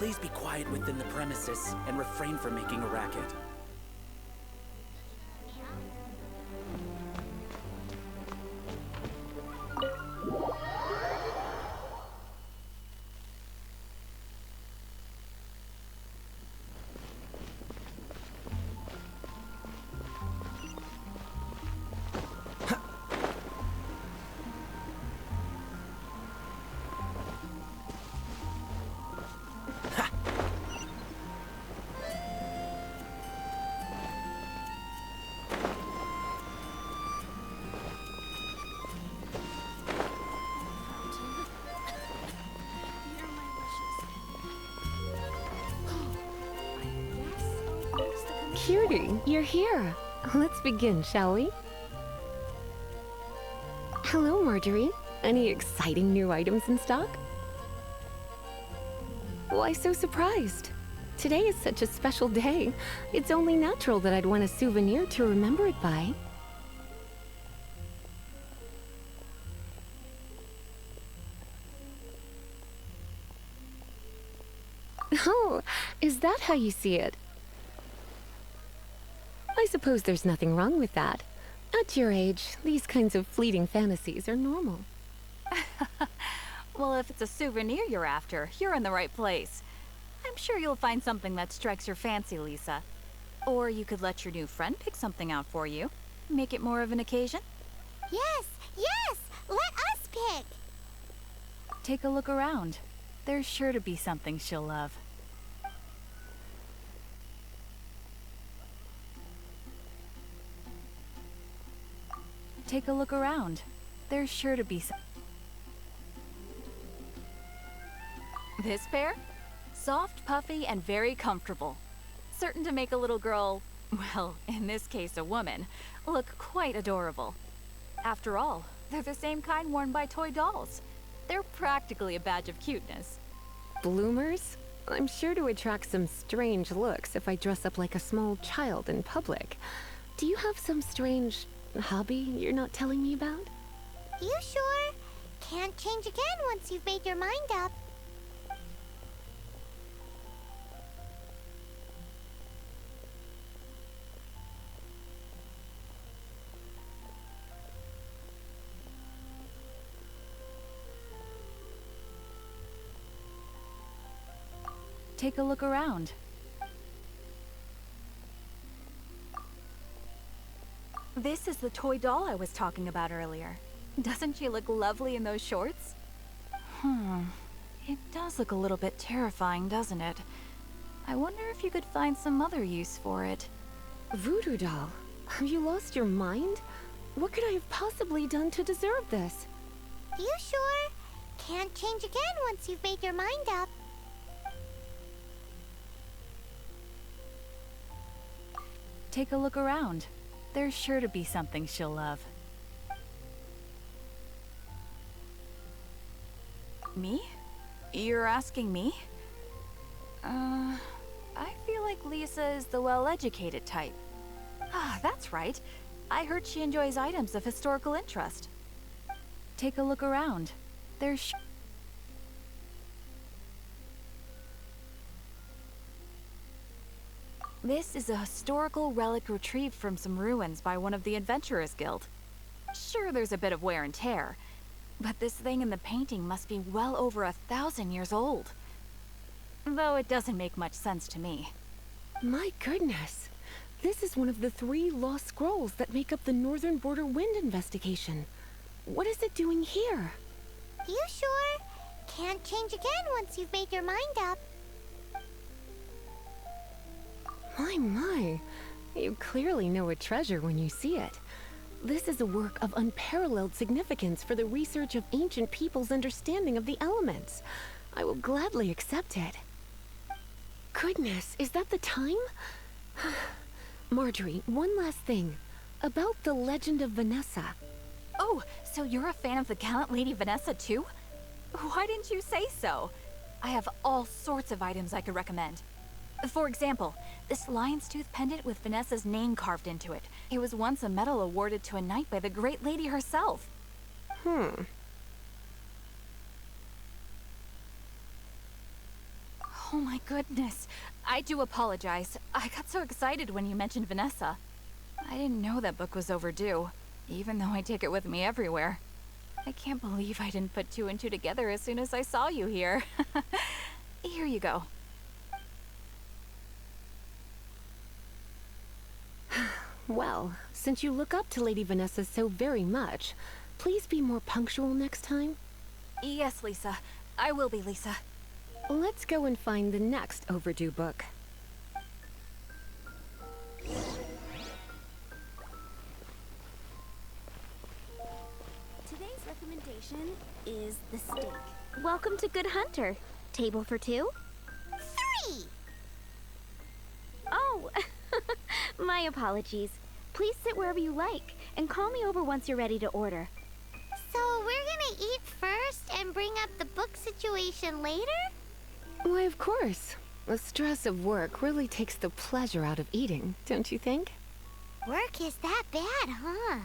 please be quiet within the premises and refrain from making a racket? Cutie, you're here. Let's begin, shall we? Hello, Marjorie. Any exciting new items in stock? Why so surprised? Today is such a special day. It's only natural that I'd want a souvenir to remember it by. Oh, is that how you see it? I suppose there's nothing wrong with that. At your age, these kinds of fleeting fantasies are normal. Well, if it's a souvenir you're after, you're in the right place. I'm sure you'll find something that strikes your fancy, Lisa. Or you could let your new friend pick something out for you. Make it more of an occasion. Yes, yes! Let us pick! Take a look around. There's sure to be something she'll love. Take a look around. There's sure to be some. This pair? Soft, puffy, and very comfortable. Certain to make a little girl, well, in this case a woman, look quite adorable. After all, they're the same kind worn by toy dolls. They're practically a badge of cuteness. Bloomers? I'm sure to attract some strange looks if I dress up like a small child in public. Do you have some strange hobby you're not telling me about? You sure? Can't change again once you've made your mind up. Take a look around. This is the toy doll I was talking about earlier. Doesn't she look lovely in those shorts? It does look a little bit terrifying, doesn't it? I wonder if you could find some other use for it. Voodoo doll, have you lost your mind? What could I have possibly done to deserve this? You sure? Can't change again once you've made your mind up. Take a look around. There's sure to be something she'll love. Me? You're asking me? I feel like Lisa is the well-educated type. Ah, that's right. I heard she enjoys items of historical interest. Take a look around. There's This is a historical relic retrieved from some ruins by one of the Adventurers Guild. Sure, there's a bit of wear and tear, but this thing in the painting must be well over 1,000 years old. Though it doesn't make much sense to me. My goodness. This is one of the 3 lost scrolls that make up the Northern Border Wind investigation. What is it doing here? You sure? Can't change again once you've made your mind up. My. You clearly know a treasure when you see it. This is a work of unparalleled significance for the research of ancient people's understanding of the elements. I will gladly accept it. Goodness, is that the time? Marjorie, one last thing. About the legend of Vanessa. Oh, so you're a fan of the gallant Lady Vanessa too? Why didn't you say so? I have all sorts of items I could recommend. For example, this lion's tooth pendant with Vanessa's name carved into it. It was once a medal awarded to a knight by the great lady herself. Oh my goodness. I do apologize. I got so excited when you mentioned Vanessa. I didn't know that book was overdue, even though I take it with me everywhere. I can't believe I didn't put two and two together as soon as I saw you here. Here you go. Well, since you look up to Lady Vanessa so very much, please be more punctual next time. Yes, Lisa. I will be, Lisa. Let's go and find the next overdue book. Today's recommendation is the steak. Welcome to Good Hunter. Table for two? 3! Oh, my apologies. Please sit wherever you like, and call me over once you're ready to order. So we're gonna eat first and bring up the book situation later? Why, of course. The stress of work really takes the pleasure out of eating, don't you think? Work is that bad, huh?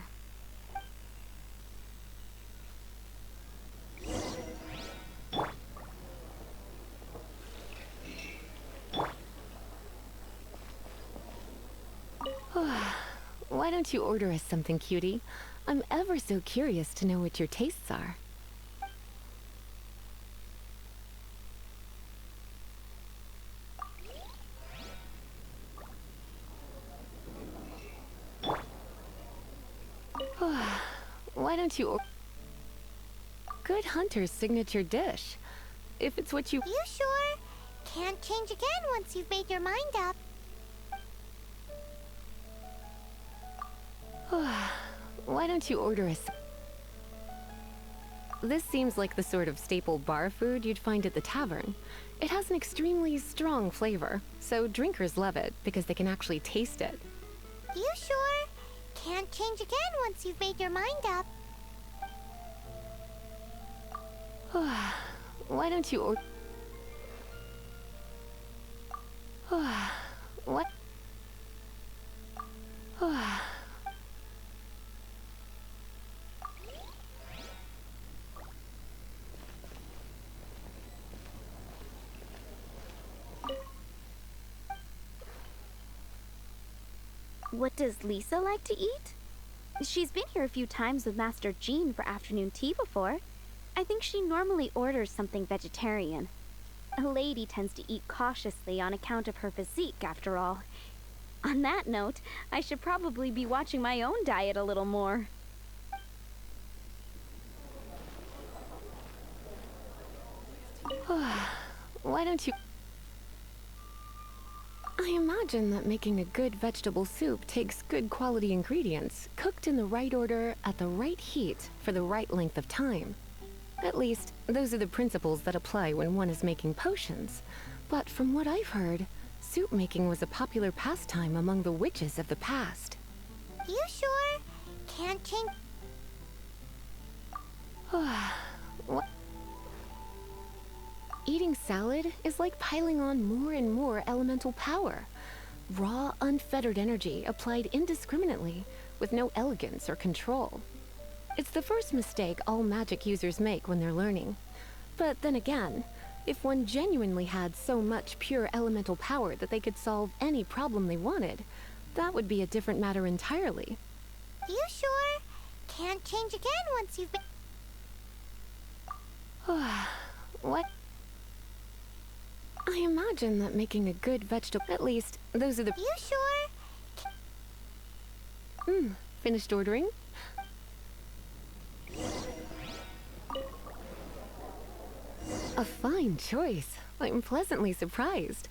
Why don't you order us something, cutie? I'm ever so curious to know what your tastes are. Why don't you Good Hunter's signature dish. If it's what you... You sure? Can't change again once you've made your mind up. Why don't you order us... This seems like the sort of staple bar food you'd find at the tavern. It has an extremely strong flavor, so drinkers love it because they can actually taste it. You sure? Can't change again once you've made your mind up. Why don't you order... What? What does Lisa like to eat? She's been here a few times with Master Jean for afternoon tea before. I think she normally orders something vegetarian. A lady tends to eat cautiously on account of her physique, after all. On that note, I should probably be watching my own diet a little more. Why don't you... I imagine that making a good vegetable soup takes good quality ingredients, cooked in the right order, at the right heat, for the right length of time. At least, those are the principles that apply when one is making potions. But from what I've heard, soup making was a popular pastime among the witches of the past. You sure? Can't change... What? Eating salad is like piling on more and more elemental power. Raw, unfettered energy applied indiscriminately, with no elegance or control. It's the first mistake all magic users make when they're learning. But then again, if one genuinely had so much pure elemental power that they could solve any problem they wanted, that would be a different matter entirely. You sure? Can't change again once you've been... What? I imagine that making a good vegetable... At least, those are the... You sure? Finished ordering? A fine choice. I'm pleasantly surprised.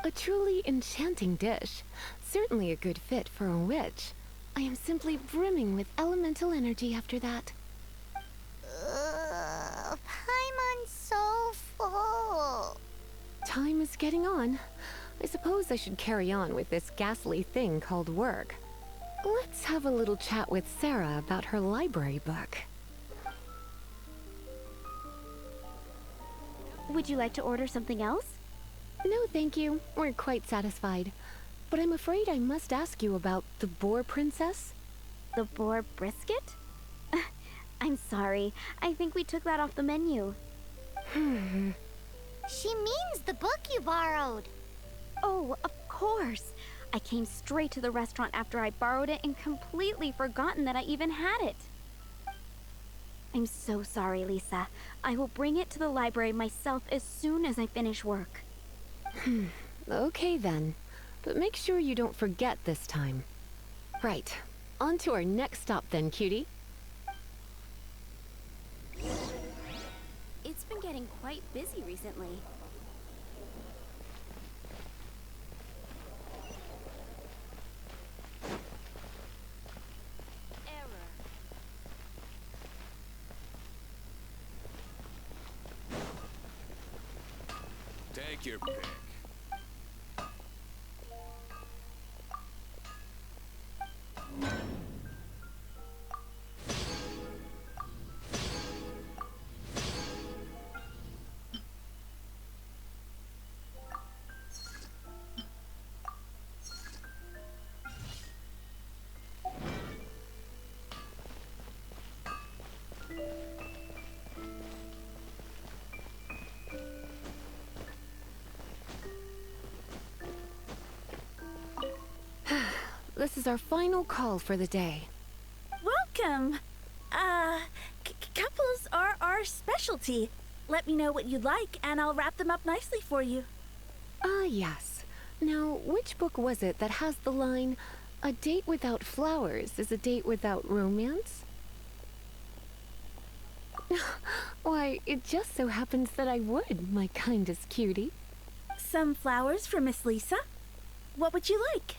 A truly enchanting dish. Certainly a good fit for a witch. I am simply brimming with elemental energy after that. Paimon's so full. Time is getting on. I suppose I should carry on with this ghastly thing called work. Let's have a little chat with Sarah about her library book. Would you like to order something else? No, thank you. We're quite satisfied. But I'm afraid I must ask you about the Boar Princess. The boar brisket? I'm sorry. I think we took that off the menu. She means the book you borrowed. Oh, of course. I came straight to the restaurant after I borrowed it and completely forgotten that I even had it. I'm so sorry, Lisa. I will bring it to the library myself as soon as I finish work. Okay then. But make sure you don't forget this time. Right. On to our next stop then, cutie. It's been getting quite busy recently. Take your pick. This is our final call for the day. Welcome. Couples are our specialty. Let me know what you'd like, and I'll wrap them up nicely for you. Ah, yes. Now, which book was it that has the line, "A date without flowers is a date without romance"? Why, it just so happens that I would, my kindest cutie. Some flowers for Miss Lisa. What would you like?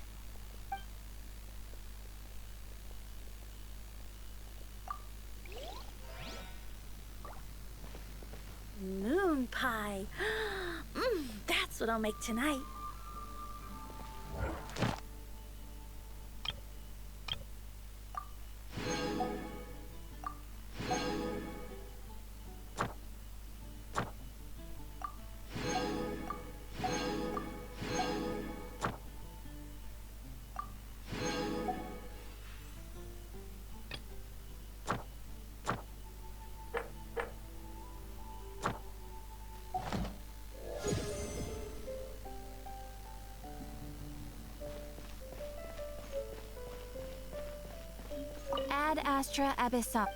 Moon pie. That's what I'll make tonight. Ad Astra Abyssal.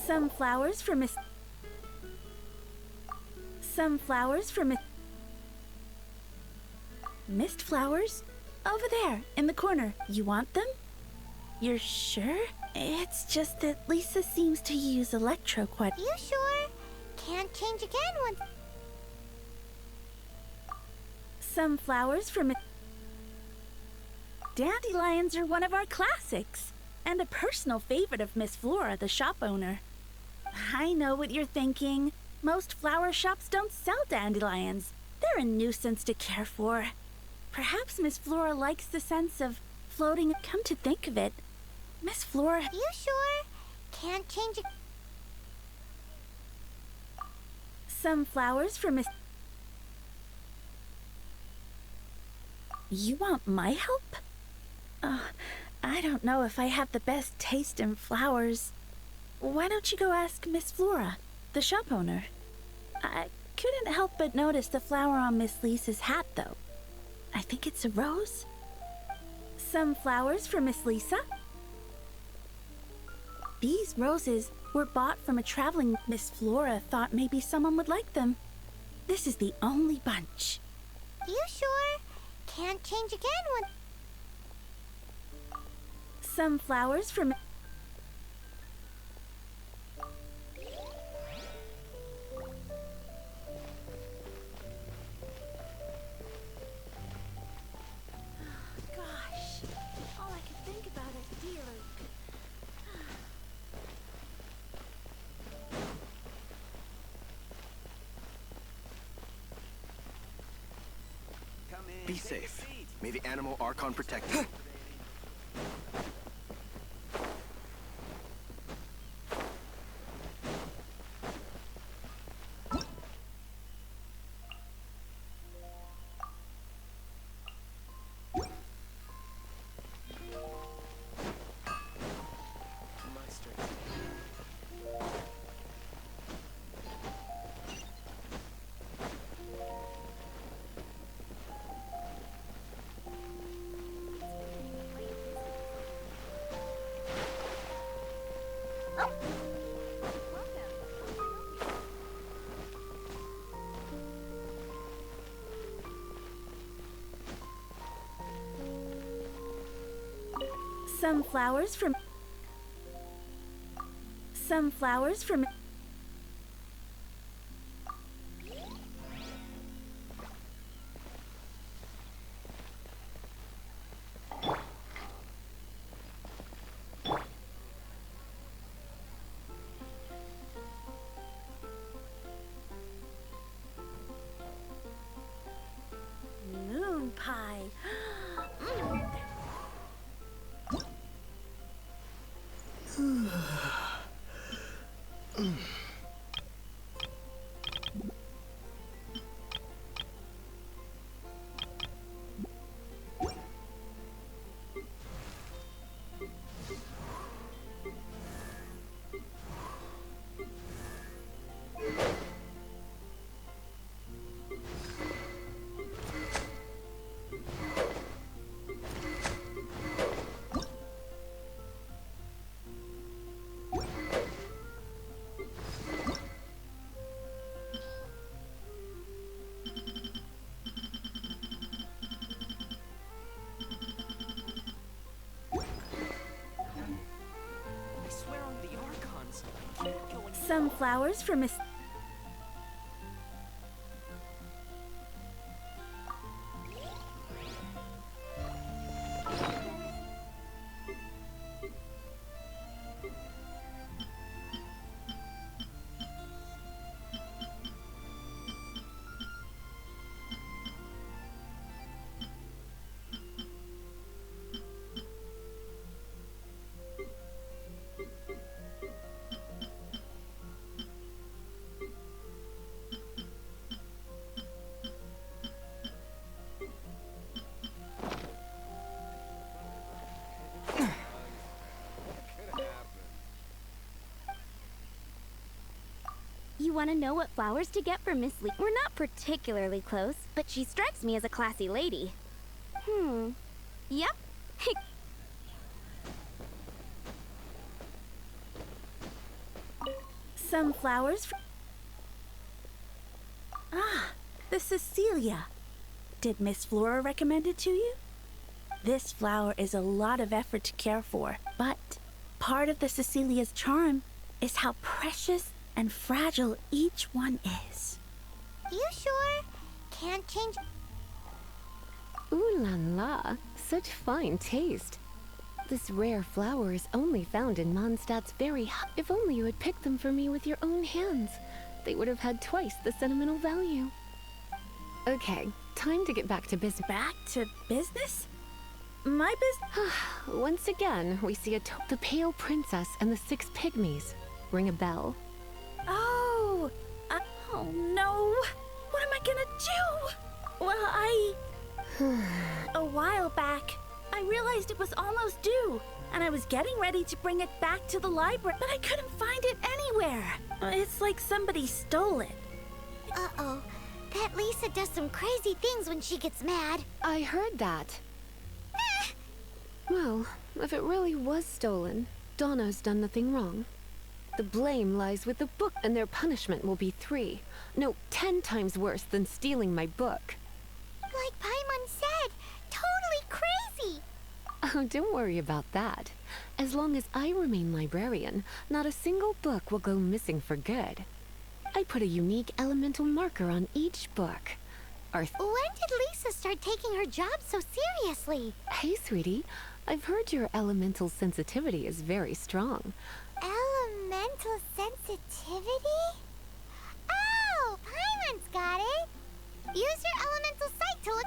Some flowers for Miss... Some flowers for Miss... Mist flowers? Over there, in the corner. You want them? You're sure? It's just that Lisa seems to use electro quite... You sure? Can't change again once... Some flowers for Miss... Dandelions are one of our classics, and a personal favorite of Miss Flora, the shop owner. I know what you're thinking. Most flower shops don't sell dandelions. They're a nuisance to care for. Perhaps Miss Flora likes the sense of floating. Come to think of it, Miss Flora... You sure? Can't change again... Some flowers for Miss... You want my help? I don't know if I have the best taste in flowers. Why don't you go ask Miss Flora, the shop owner? I couldn't help but notice the flower on Miss Lisa's hat, though. I think it's a rose. Some flowers for Miss Lisa? These roses were bought from a traveling Miss Flora thought maybe someone would like them. This is the only bunch. You sure? Can't change again when... Some flowers from... Gosh, all I can think about is dear. Be safe. May the animal Archon protect you. Some flowers from... Some flowers from... Moon pie. Some flowers from Miss... You want to know what flowers to get for Miss Lee? We're not particularly close, but she strikes me as a classy lady. Yep. Some flowers from... Ah, the Cecilia. Did Miss Flora recommend it to you? This flower is a lot of effort to care for, but part of the Cecilia's charm is how precious and fragile each one is. You sure? Can't change... Ooh la la, such fine taste. This rare flower is only found in Mondstadt's very If only you had picked them for me with your own hands. They would have had twice the sentimental value. Okay, time to get back to business. Back to business? My business? Once again, we see the Pale Princess and the 6 Pygmies. Ring a bell. Oh! Oh no! What am I gonna do? Well, a while back, I realized it was almost due, and I was getting ready to bring it back to the library, but I couldn't find it anywhere. It's like somebody stole it. Uh-oh. That Lisa does some crazy things when she gets mad. I heard that. Well, if it really was stolen, Donna's done nothing wrong. The blame lies with the book, and their punishment will be 3, no, 10 times worse than stealing my book. Like Paimon said, totally crazy! Oh, don't worry about that. As long as I remain librarian, not a single book will go missing for good. I put a unique elemental marker on each book. When did Lisa start taking her job so seriously? Hey, sweetie. I've heard your elemental sensitivity is very strong. Elemental sensitivity? Oh, Paimon's got it! Use your elemental sight to look...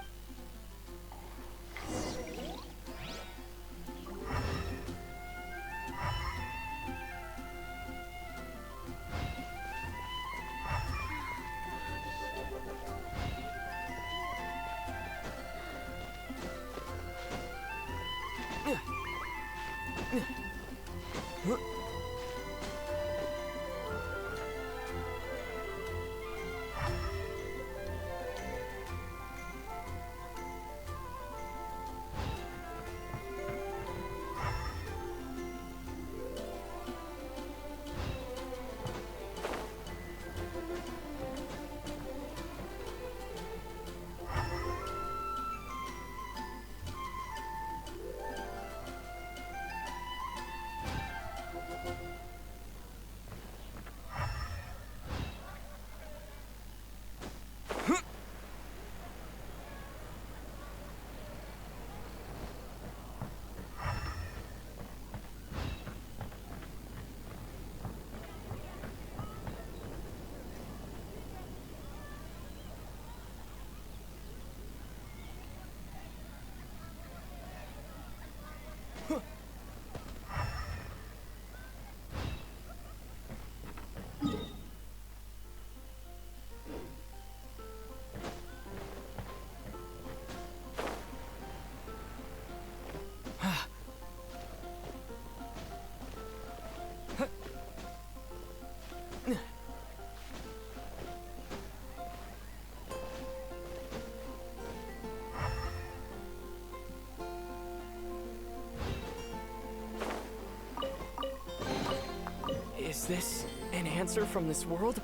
Is this an answer from this world?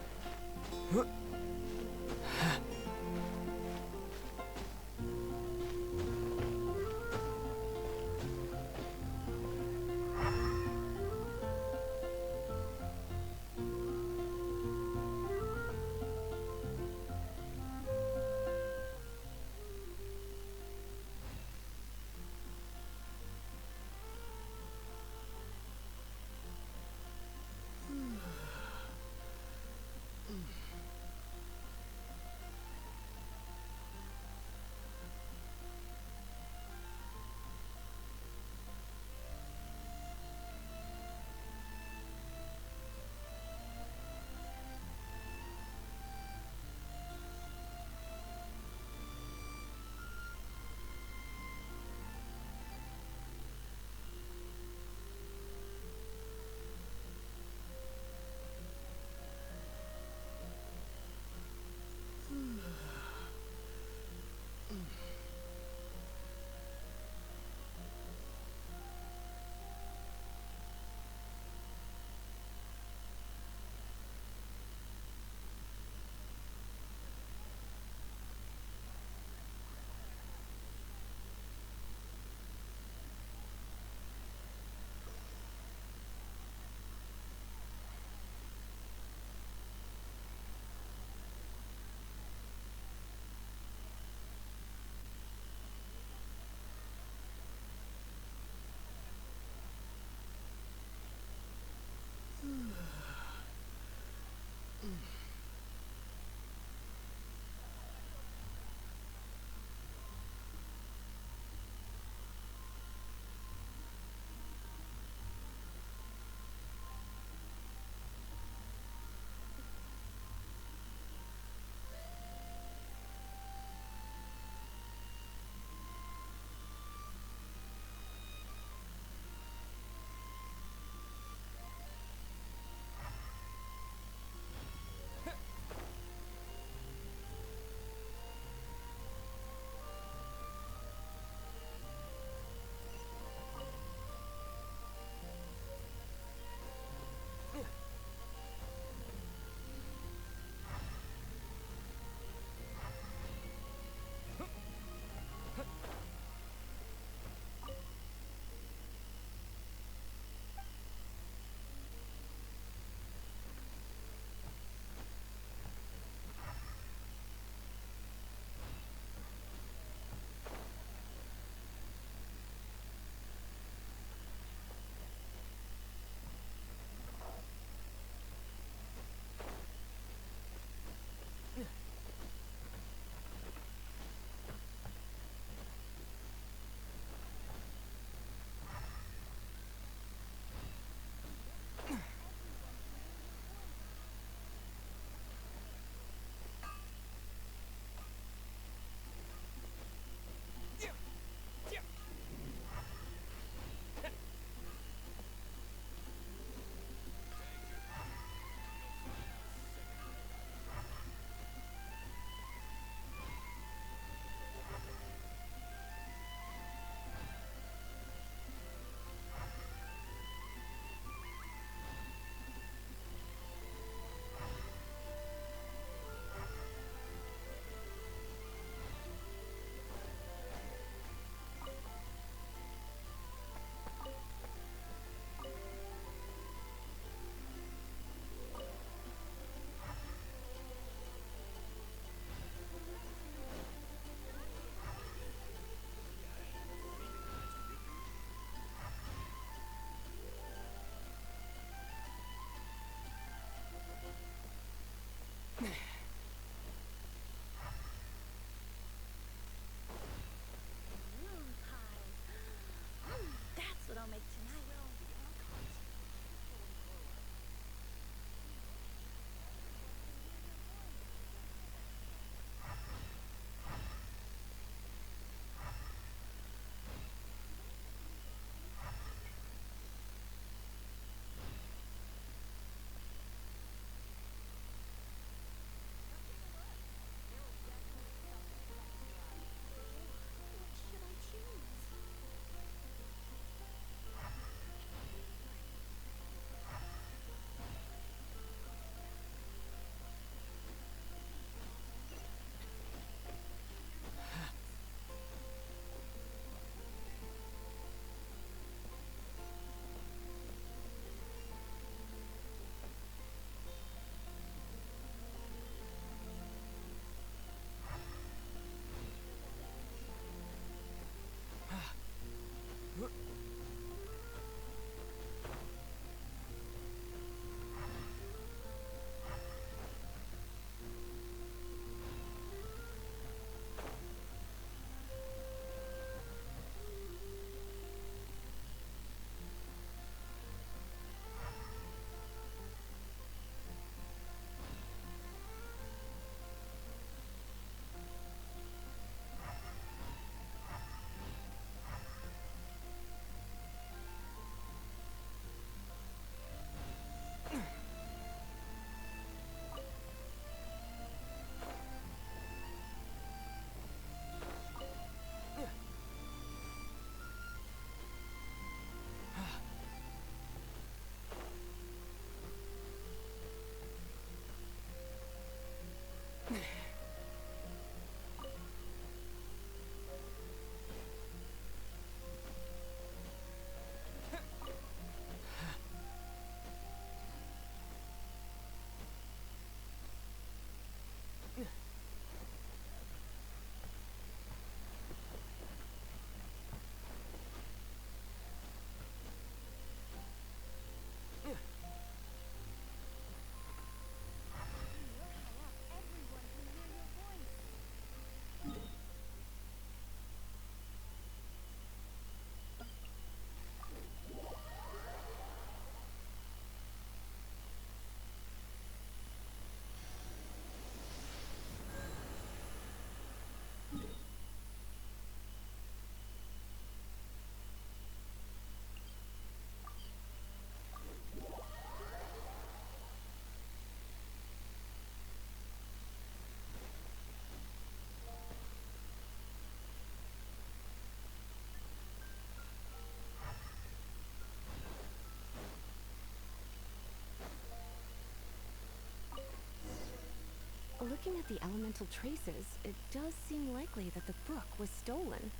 at the elemental traces, it does seem likely that the book was stolen.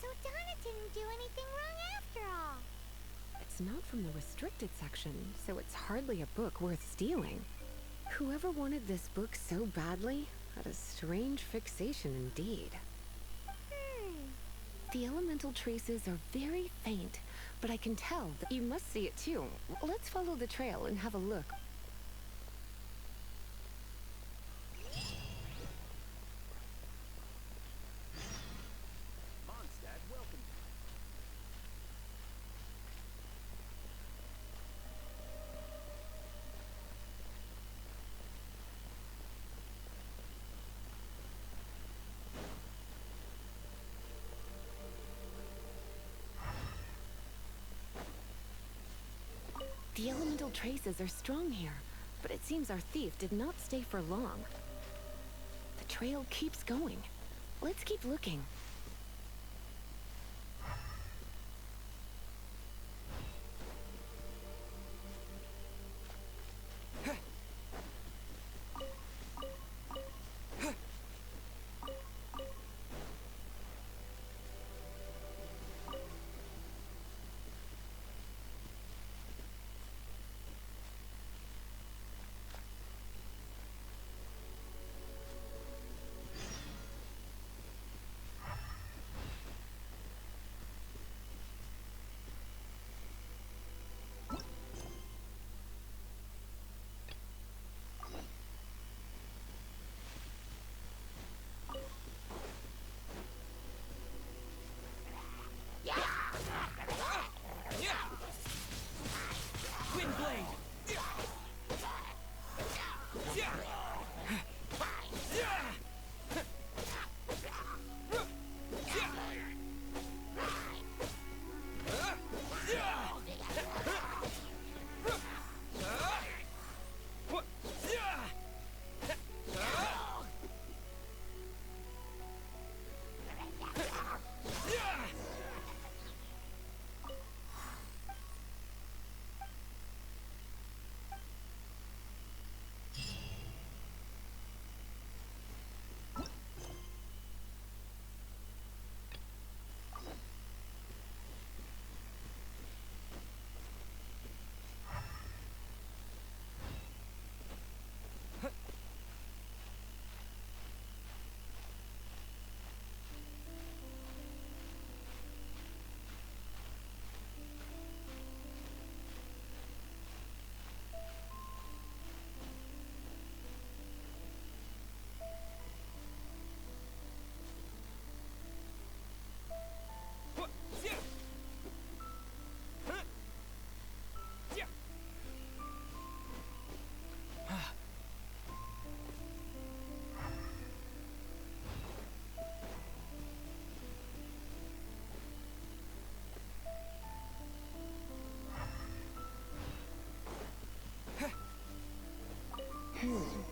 So Donna didn't do anything wrong after all. It's not from the restricted section, so it's hardly a book worth stealing. Whoever wanted this book so badly had a strange fixation indeed. The elemental traces are very faint, but I can tell that you must see it too. Let's follow the trail and have a look. Mondstadt, welcome. The elemental traces are strong here, but it seems our thief did not stay for long. The trail keeps going. Let's keep looking.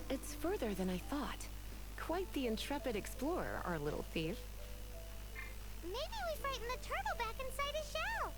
It's further than I thought. Quite the intrepid explorer, our little thief. Maybe we frightened the turtle back inside his shell.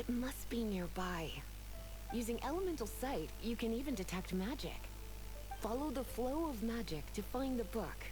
It must be nearby. Using elemental sight, you can even detect magic. Follow the flow of magic to find the book.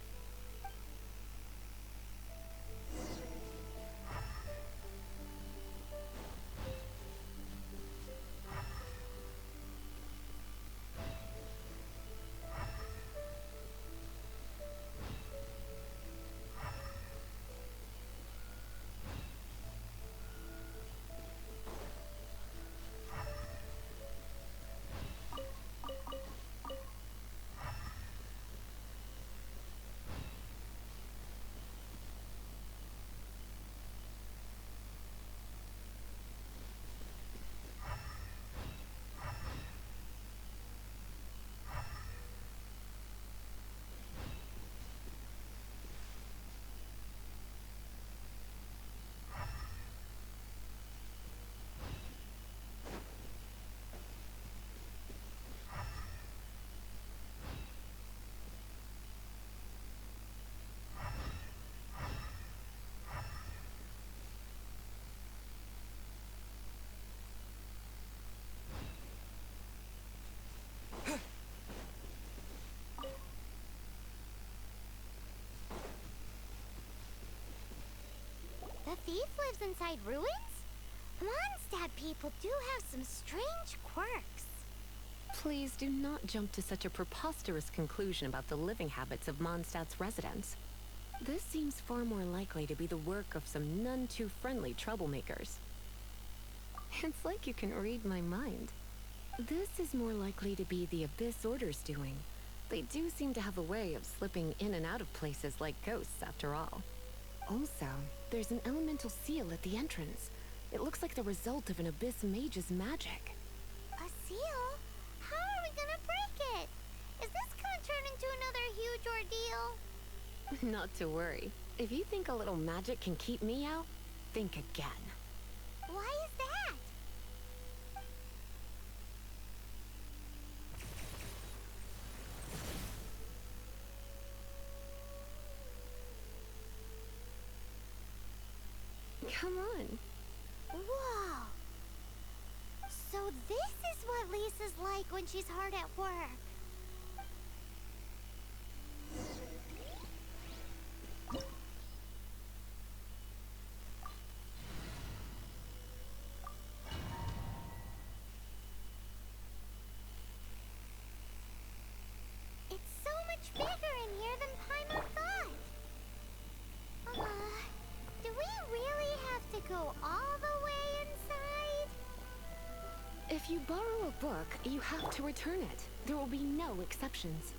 The thief lives inside ruins? Mondstadt people do have some strange quirks. Please do not jump to such a preposterous conclusion about the living habits of Mondstadt's residents. This seems far more likely to be the work of some none too friendly troublemakers. It's like you can read my mind. This is more likely to be the Abyss Order's doing. They do seem to have a way of slipping in and out of places like ghosts, after all. Also, there's an elemental seal at the entrance. It looks like the result of an Abyss mage's magic. A seal? How are we gonna break it? Is this gonna turn into another huge ordeal? Not to worry. If you think a little magic can keep me out, think again. Why is that? Come on. Whoa! So this is what Lisa's like when she's hard at work. It's so much bigger in here than Paimon thought. Do we really have to go all the way inside? If you borrow a book, you have to return it. There will be no exceptions.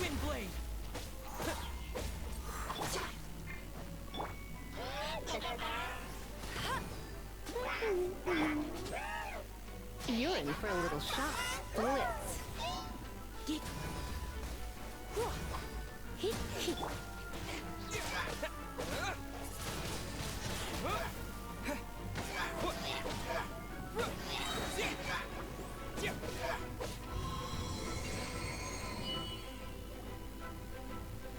Windblade! You're in for a little shock. Blitz.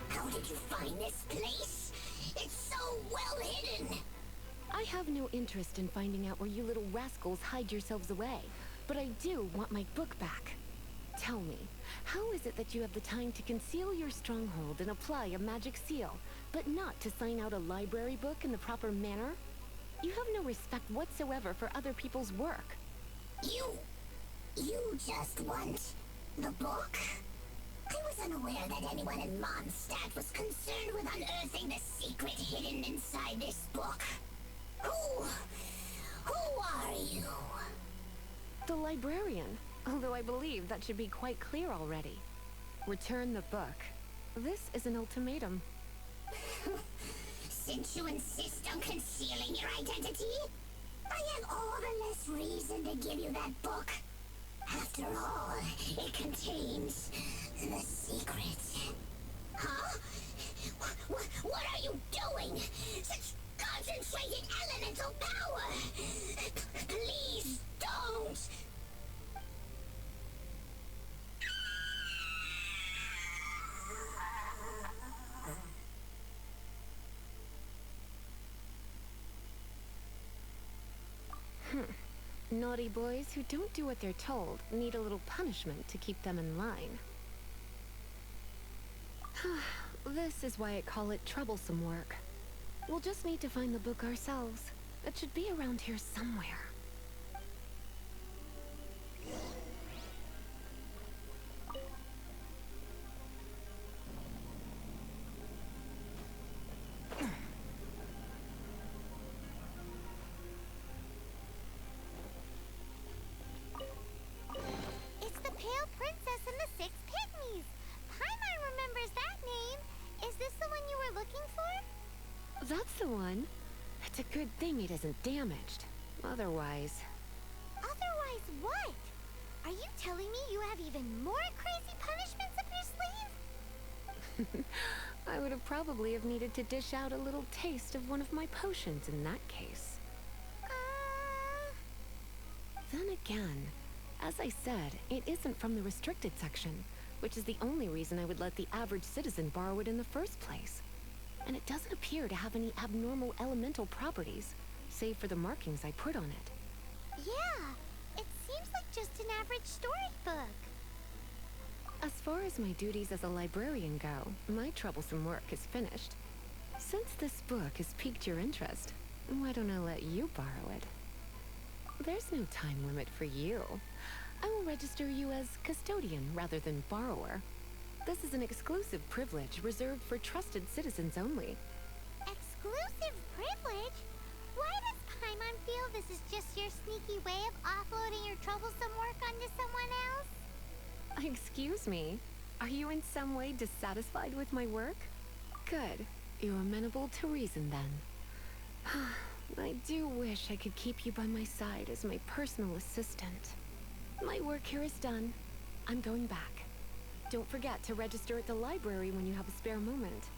How did you find this place? It's so well hidden. I have no interest in finding out where you little rascals hide yourselves away, but I do want my book back. Tell me, how is it that you have the time to conceal your stronghold and apply a magic seal, but not to sign out a library book in the proper manner? You have no respect whatsoever for other people's work. You just want the book? I was unaware that anyone in Mondstadt was concerned with unearthing the secret hidden inside this book. Who are you? The librarian, although I believe that should be quite clear already. Return the book. This is an ultimatum. Since you insist on concealing your identity, I have all the less reason to give you that book. After all, it contains the secret. Huh? What are you doing? Such concentrated elemental power! Please don't! Naughty boys who don't do what they're told need a little punishment to keep them in line. This is why I call it troublesome work. We'll just need to find the book ourselves. It should be around here somewhere. It's the Pale Princess and the Six Pygmies. Paimon remembers that name. Is this the one you were looking for? That's the one. It's a good thing it isn't damaged. Otherwise... Otherwise what? Are you telling me you have even more crazy punishments up your sleeve? I would have probably have needed to dish out a little taste of one of my potions in that case. Then again, as I said, it isn't from the restricted section, which is the only reason I would let the average citizen borrow it in the first place. And it doesn't appear to have any abnormal elemental properties, save for the markings I put on it. Yeah, it seems like just an average storybook. As far as my duties as a librarian go, my troublesome work is finished. Since this book has piqued your interest, why don't I let you borrow it? There's no time limit for you. I will register you as custodian rather than borrower. This is an exclusive privilege reserved for trusted citizens only. Exclusive privilege? Why does Paimon feel this is just your sneaky way of offloading your troublesome work onto someone else? Excuse me, are you in some way dissatisfied with my work? Good. You're amenable to reason then. I do wish I could keep you by my side as my personal assistant. My work here is done. I'm going back. Don't forget to register at the library when you have a spare moment.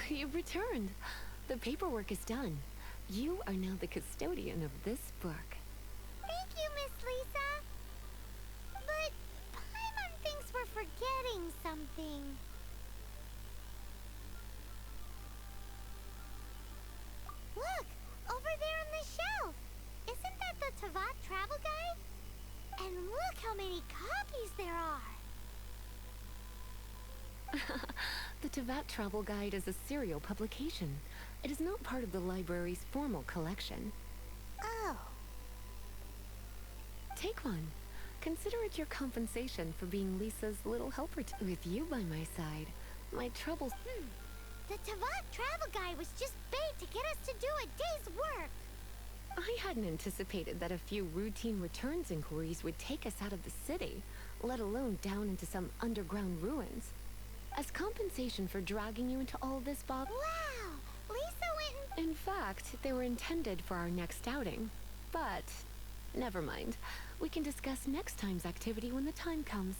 You've returned. The paperwork is done. You are now the custodian of this book. Thank you, Miss Lisa. But Paimon thinks we're forgetting something. Look, over there on the shelf. Isn't that the Tavat travel guide? And look how many copies there are. The Tavat Travel Guide is a serial publication. It is not part of the library's formal collection. Oh. Take one. Consider it your compensation for being Lisa's little helper. With you by my side, my troubles... The Tavat travel guide was just bait to get us to do a day's work. I hadn't anticipated that a few routine returns inquiries would take us out of the city, let alone down into some underground ruins. As compensation for dragging you into all this, Bob... Wow! Lisa went and... In fact, they were intended for our next outing. But, never mind. We can discuss next time's activity when the time comes.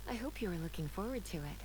I hope you are looking forward to it.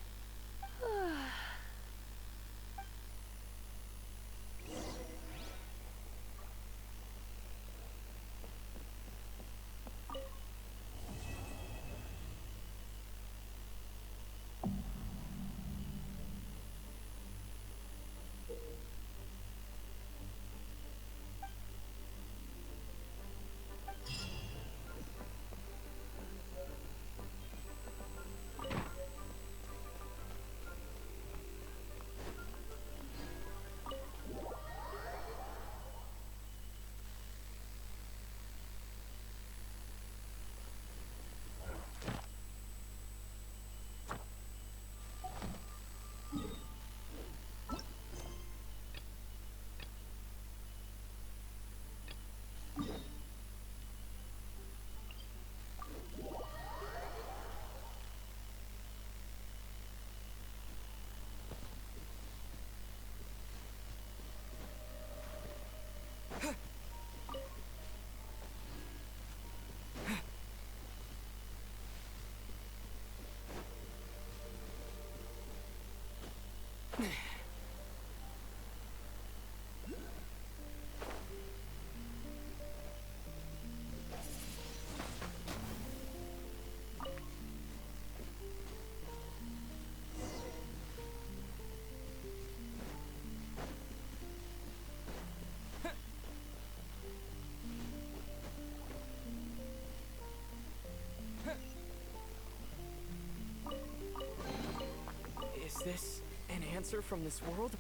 this an answer from this world?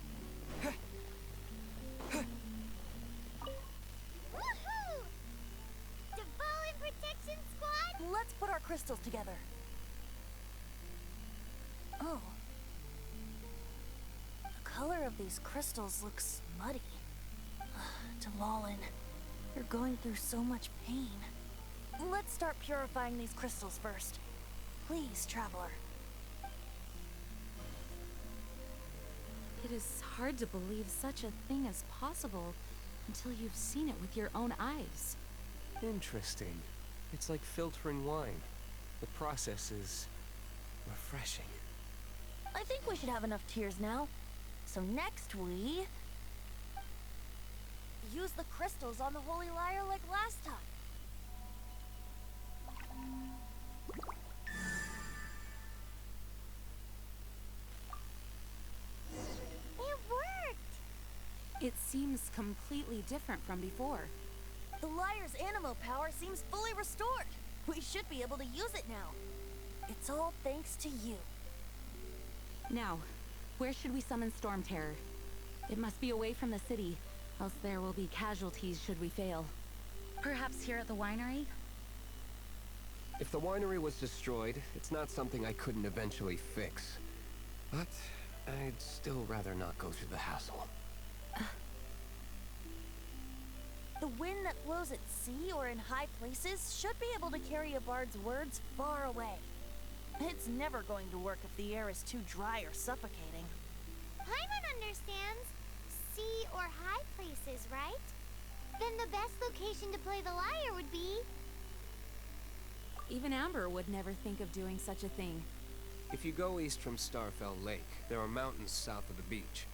Woohoo! Devouring Protection Squad? Let's put our crystals together. Oh. The color of these crystals looks muddy. Delalin, you're going through so much pain. Let's start purifying these crystals first. Please, Traveler. It is hard to believe such a thing is possible until you've seen it with your own eyes. Interesting. It's like filtering wine. The process is refreshing. I think we should have enough tears now. So next we... use the crystals on the Holy Lyre like last time. It worked! It seems completely different from before. The lyre's animo power seems fully restored. We should be able to use it now. It's all thanks to you. Now, where should we summon Storm Terror? It must be away from the city, else there will be casualties should we fail. Perhaps here at the winery? If the winery was destroyed, it's not something I couldn't eventually fix. But I'd still rather not go through the hassle. The wind that blows at sea or in high places should be able to carry a bard's words far away. It's never going to work if the air is too dry or suffocating. Paimon understands. Sea or high places, right? Then the best location to play the lyre would be... Even Amber would never think of doing such a thing. If you go east from Starfell Lake, there are mountains south of the beach.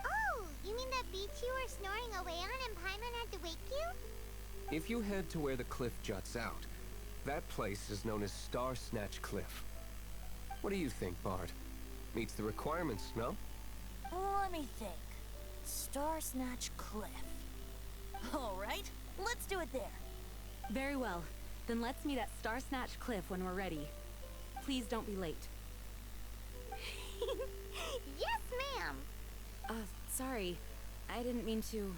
Oh, you mean that beach you were snoring away on and Paimon had to wake you? If you head to where the cliff juts out, that place is known as Star Snatch Cliff. What do you think, Bard? Meets the requirements, no? Let me think. Star Snatch Cliff. All right, let's do it there. Very well. Then let's meet at Star Snatch Cliff when we're ready. Please don't be late. Yes, ma'am! Sorry. I didn't mean to...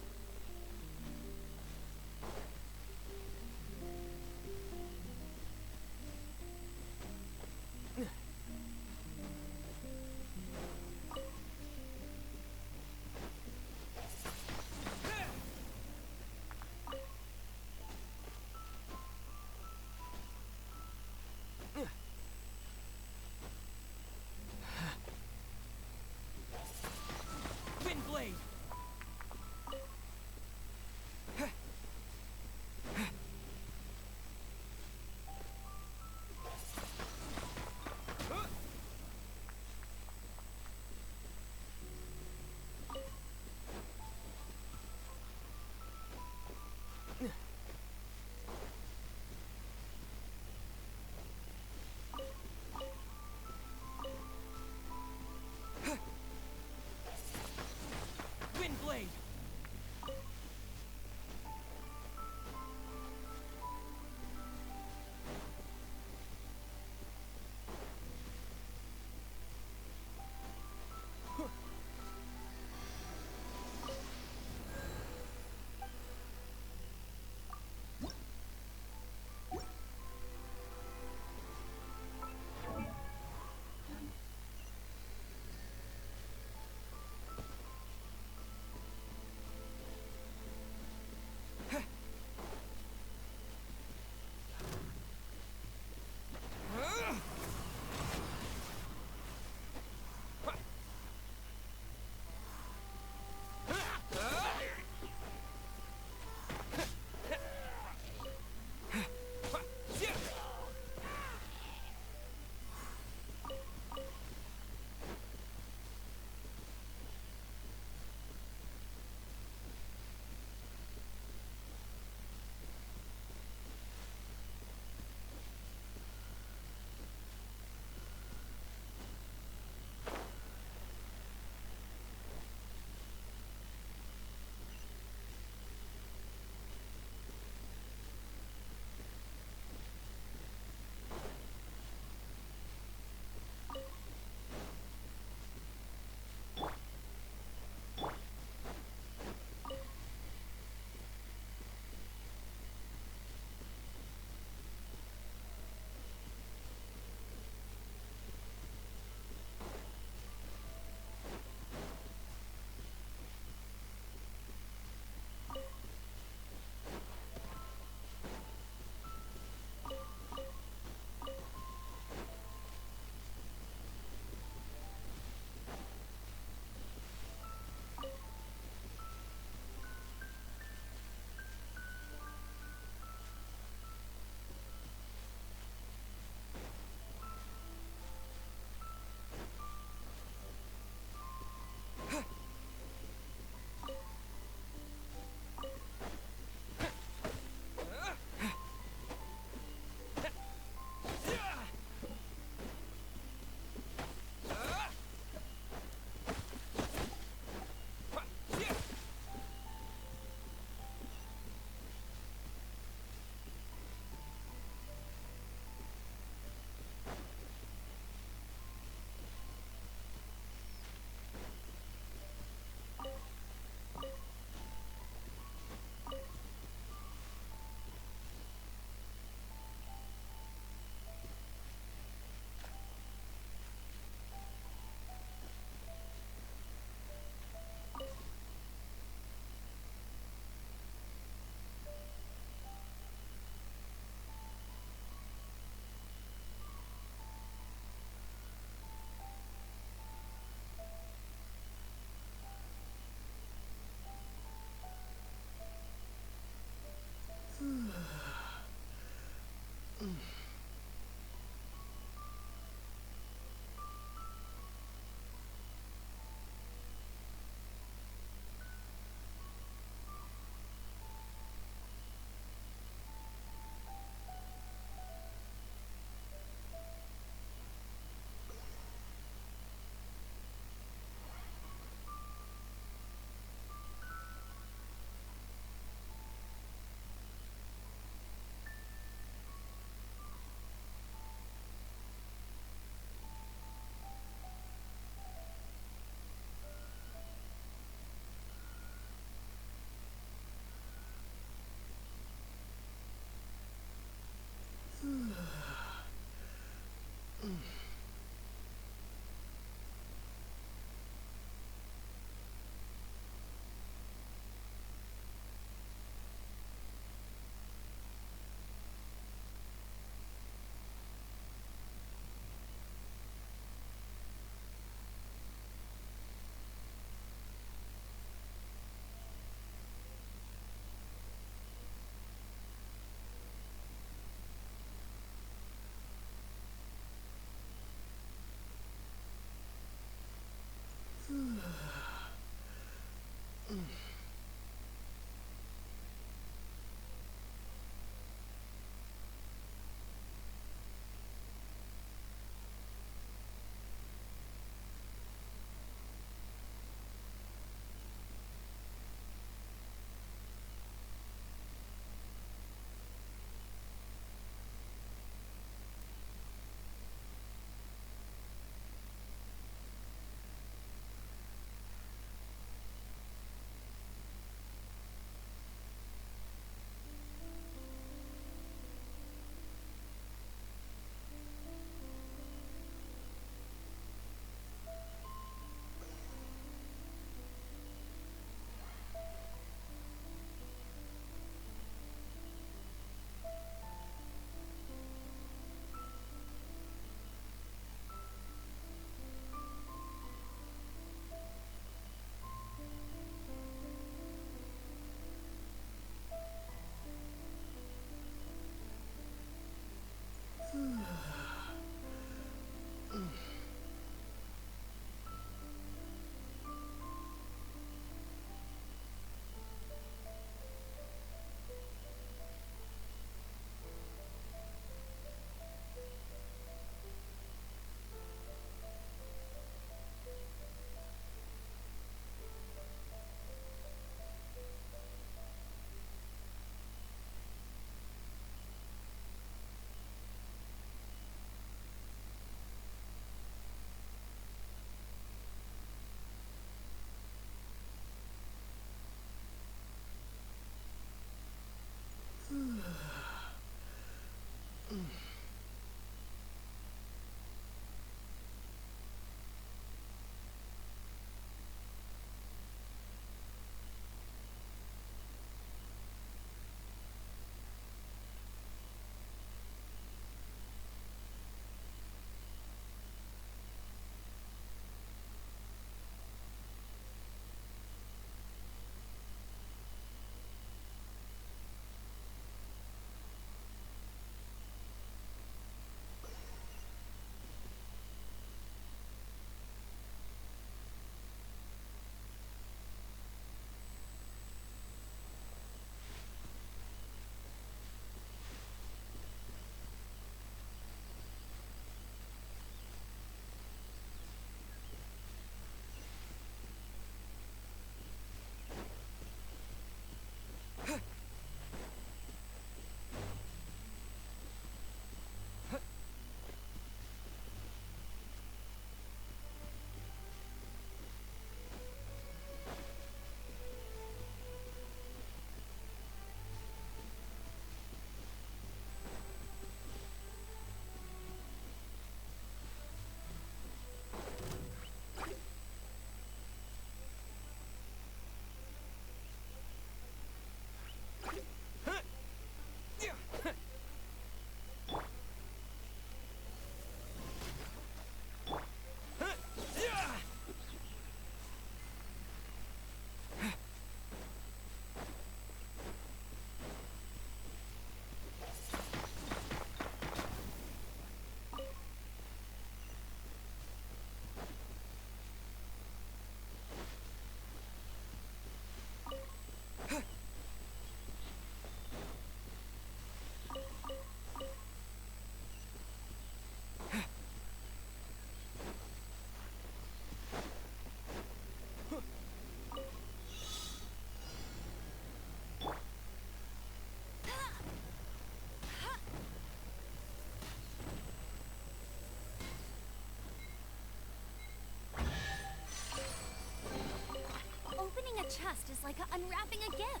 fast is like unwrapping a gift.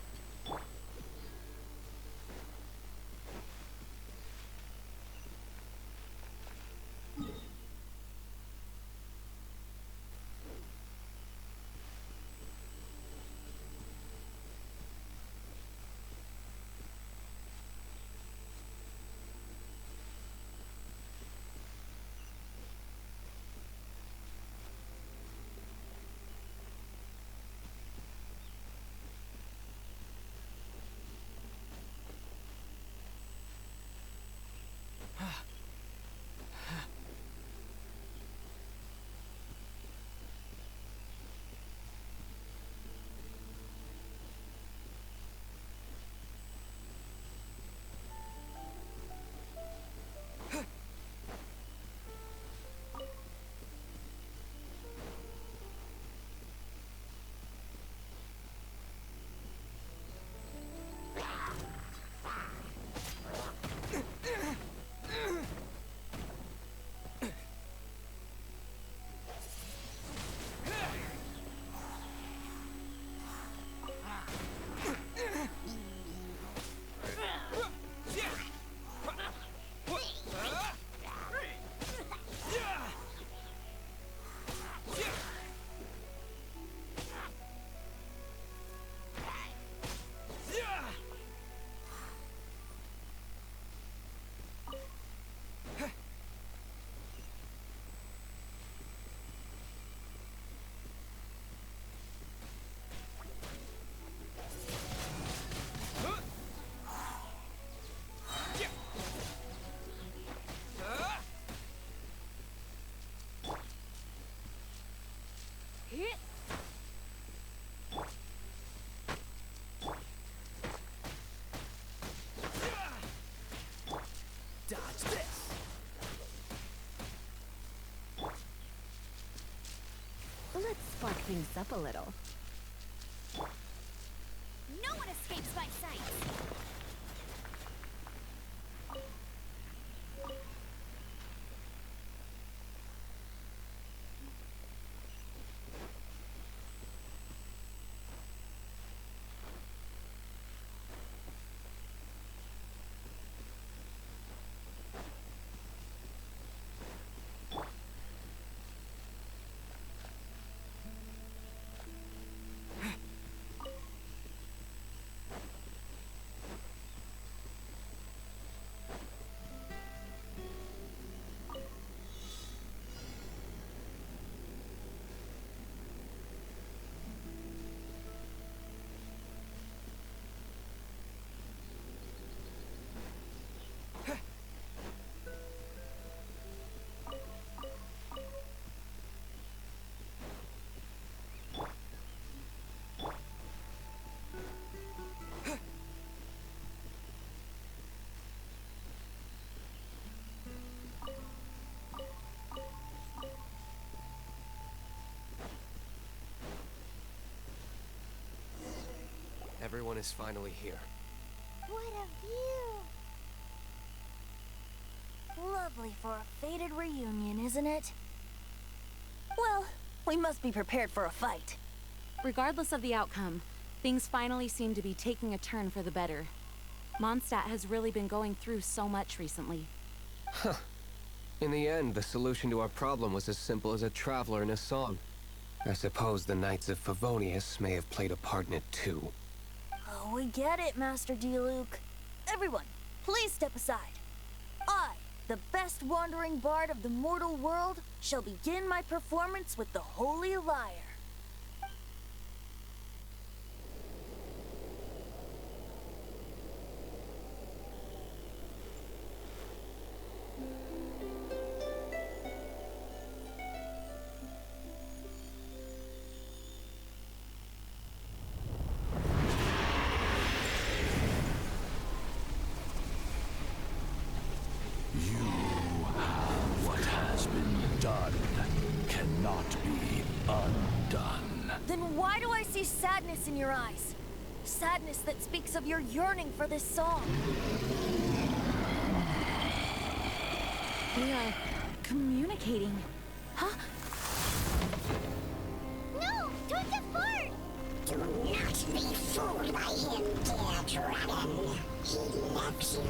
Dodge this! Let's spark things up a little. No one escapes my sight! Everyone is finally here. What a view! Lovely for a fated reunion, isn't it? Well, we must be prepared for a fight. Regardless of the outcome, things finally seem to be taking a turn for the better. Mondstadt has really been going through so much recently. Huh. In the end, the solution to our problem was as simple as a traveler in a song. I suppose the Knights of Favonius may have played a part in it too. Oh, we get it, Master D-Luke. Everyone, please step aside. I, the best wandering bard of the mortal world, shall begin my performance with the Holy Lyre. Then why do I see sadness in your eyes? Sadness that speaks of your yearning for this song. We are communicating. Huh? No! Don't get fart! Do not fooled by him, dear dragon. He left you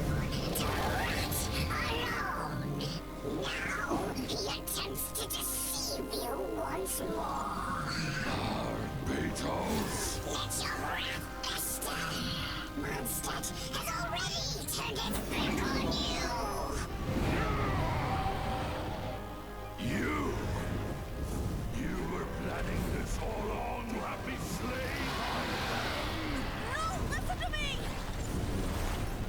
to rot alone. Now he attempts to deceive you once more. Beetles! Let your wrath fester. Mondstadt has already turned its back on you. You were planning this all along to have me slain? No, listen to me!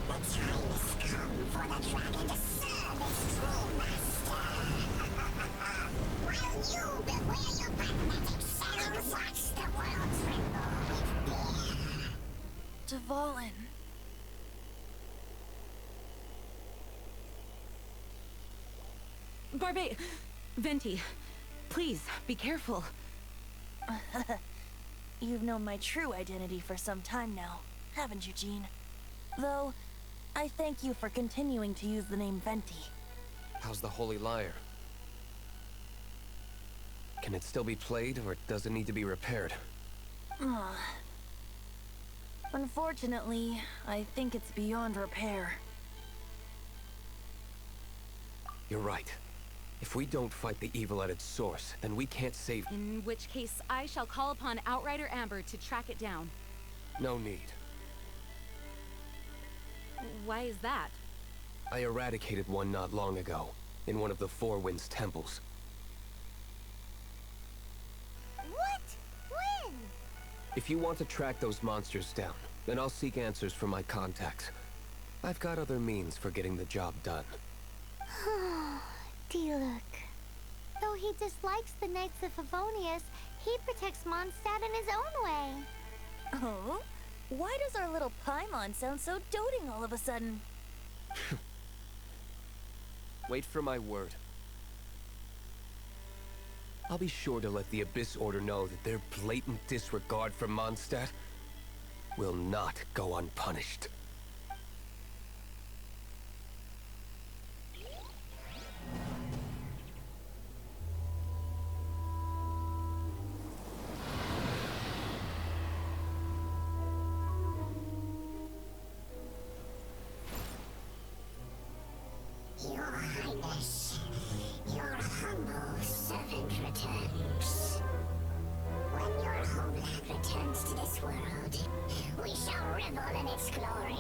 The time has come for the dragon to serve its true master. While you beware your magnetic shadows, watch the world tremble with fear. Dvalin. Barbe... Venti, please, be careful. You've known my true identity for some time now, haven't you, Jean? Though, I thank you for continuing to use the name Venti. How's the Holy Lyre? Can it still be played, or does it need to be repaired? Unfortunately, I think it's beyond repair. You're right. If we don't fight the evil at its source, then we can't save... In which case, I shall call upon Outrider Amber to track it down. No need. Why is that? I eradicated one not long ago, in one of the Four Winds temples. What? When? If you want to track those monsters down, then I'll seek answers from my contacts. I've got other means for getting the job done. Diluc. Though he dislikes the Knights of Favonius, he protects Mondstadt in his own way. Oh? Why does our little Paimon sound so doting all of a sudden? Wait for my word. I'll be sure to let the Abyss Order know that their blatant disregard for Mondstadt will not go unpunished. Your Highness, your humble servant returns. When your homeland returns to this world, we shall revel in its glory.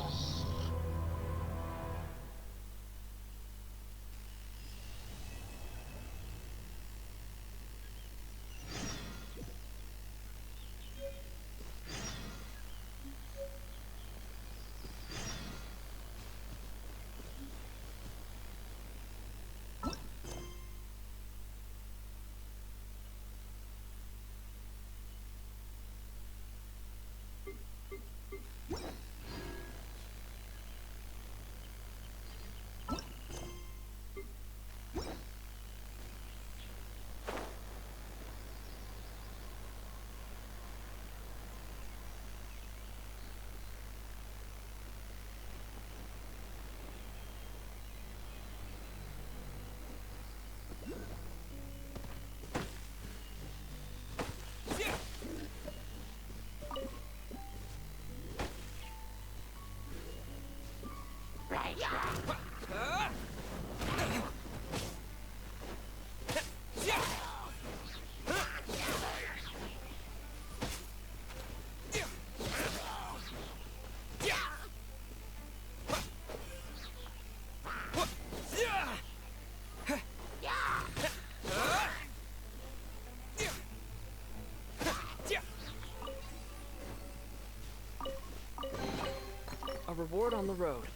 A reward on the road.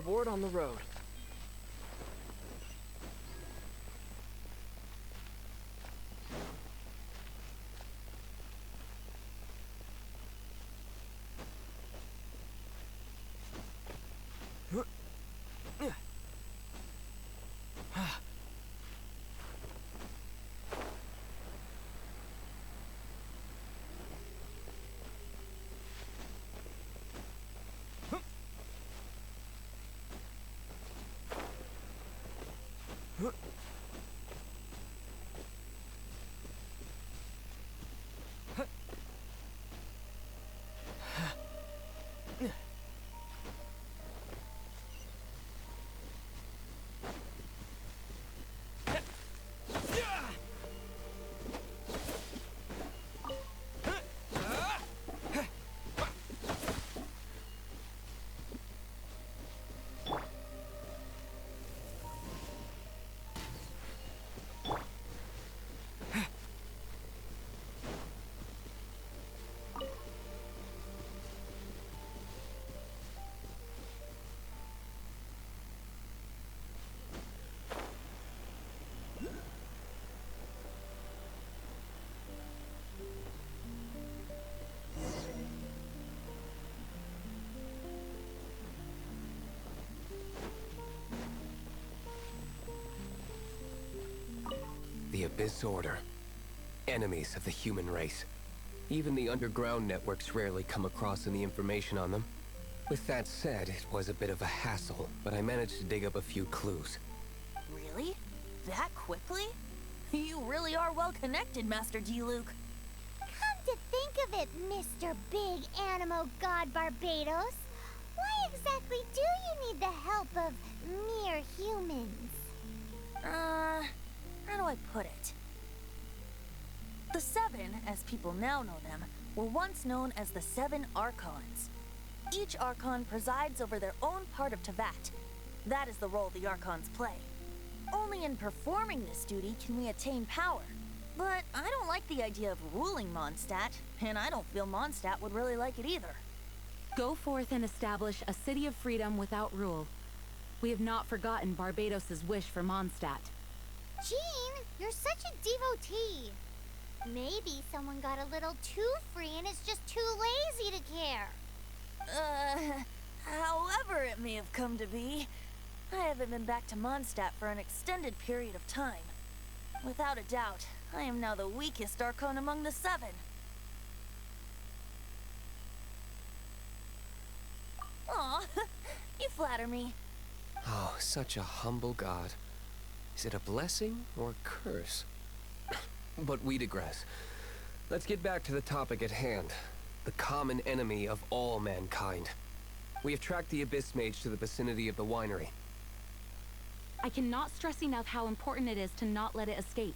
reward on the road. The Abyss Order. Enemies of the human race. Even the underground networks rarely come across any information on them. With that said, it was a bit of a hassle, but I managed to dig up a few clues. Really? That quickly? You really are well connected, Master D. Luke. Come to think of it, Mr. Big Animo God Barbados, why exactly do you need the help of mere humans? How do I put it? The Seven, as people now know them, were once known as the Seven Archons. Each Archon presides over their own part of Teyvat. That is the role the Archons play. Only in performing this duty can we attain power. But I don't like the idea of ruling Mondstadt, and I don't feel Mondstadt would really like it either. Go forth and establish a city of freedom without rule. We have not forgotten Barbados' wish for Mondstadt. Jean, you're such a devotee. Maybe someone got a little too free and is just too lazy to care. However it may have come to be, I haven't been back to Mondstadt for an extended period of time. Without a doubt, I am now the weakest Archon among the Seven. Aw, you flatter me. Oh, such a humble god. Is it a blessing or a curse? But we digress. Let's get back to the topic at hand. The common enemy of all mankind. We have tracked the Abyss Mage to the vicinity of the winery. I cannot stress enough how important it is to not let it escape.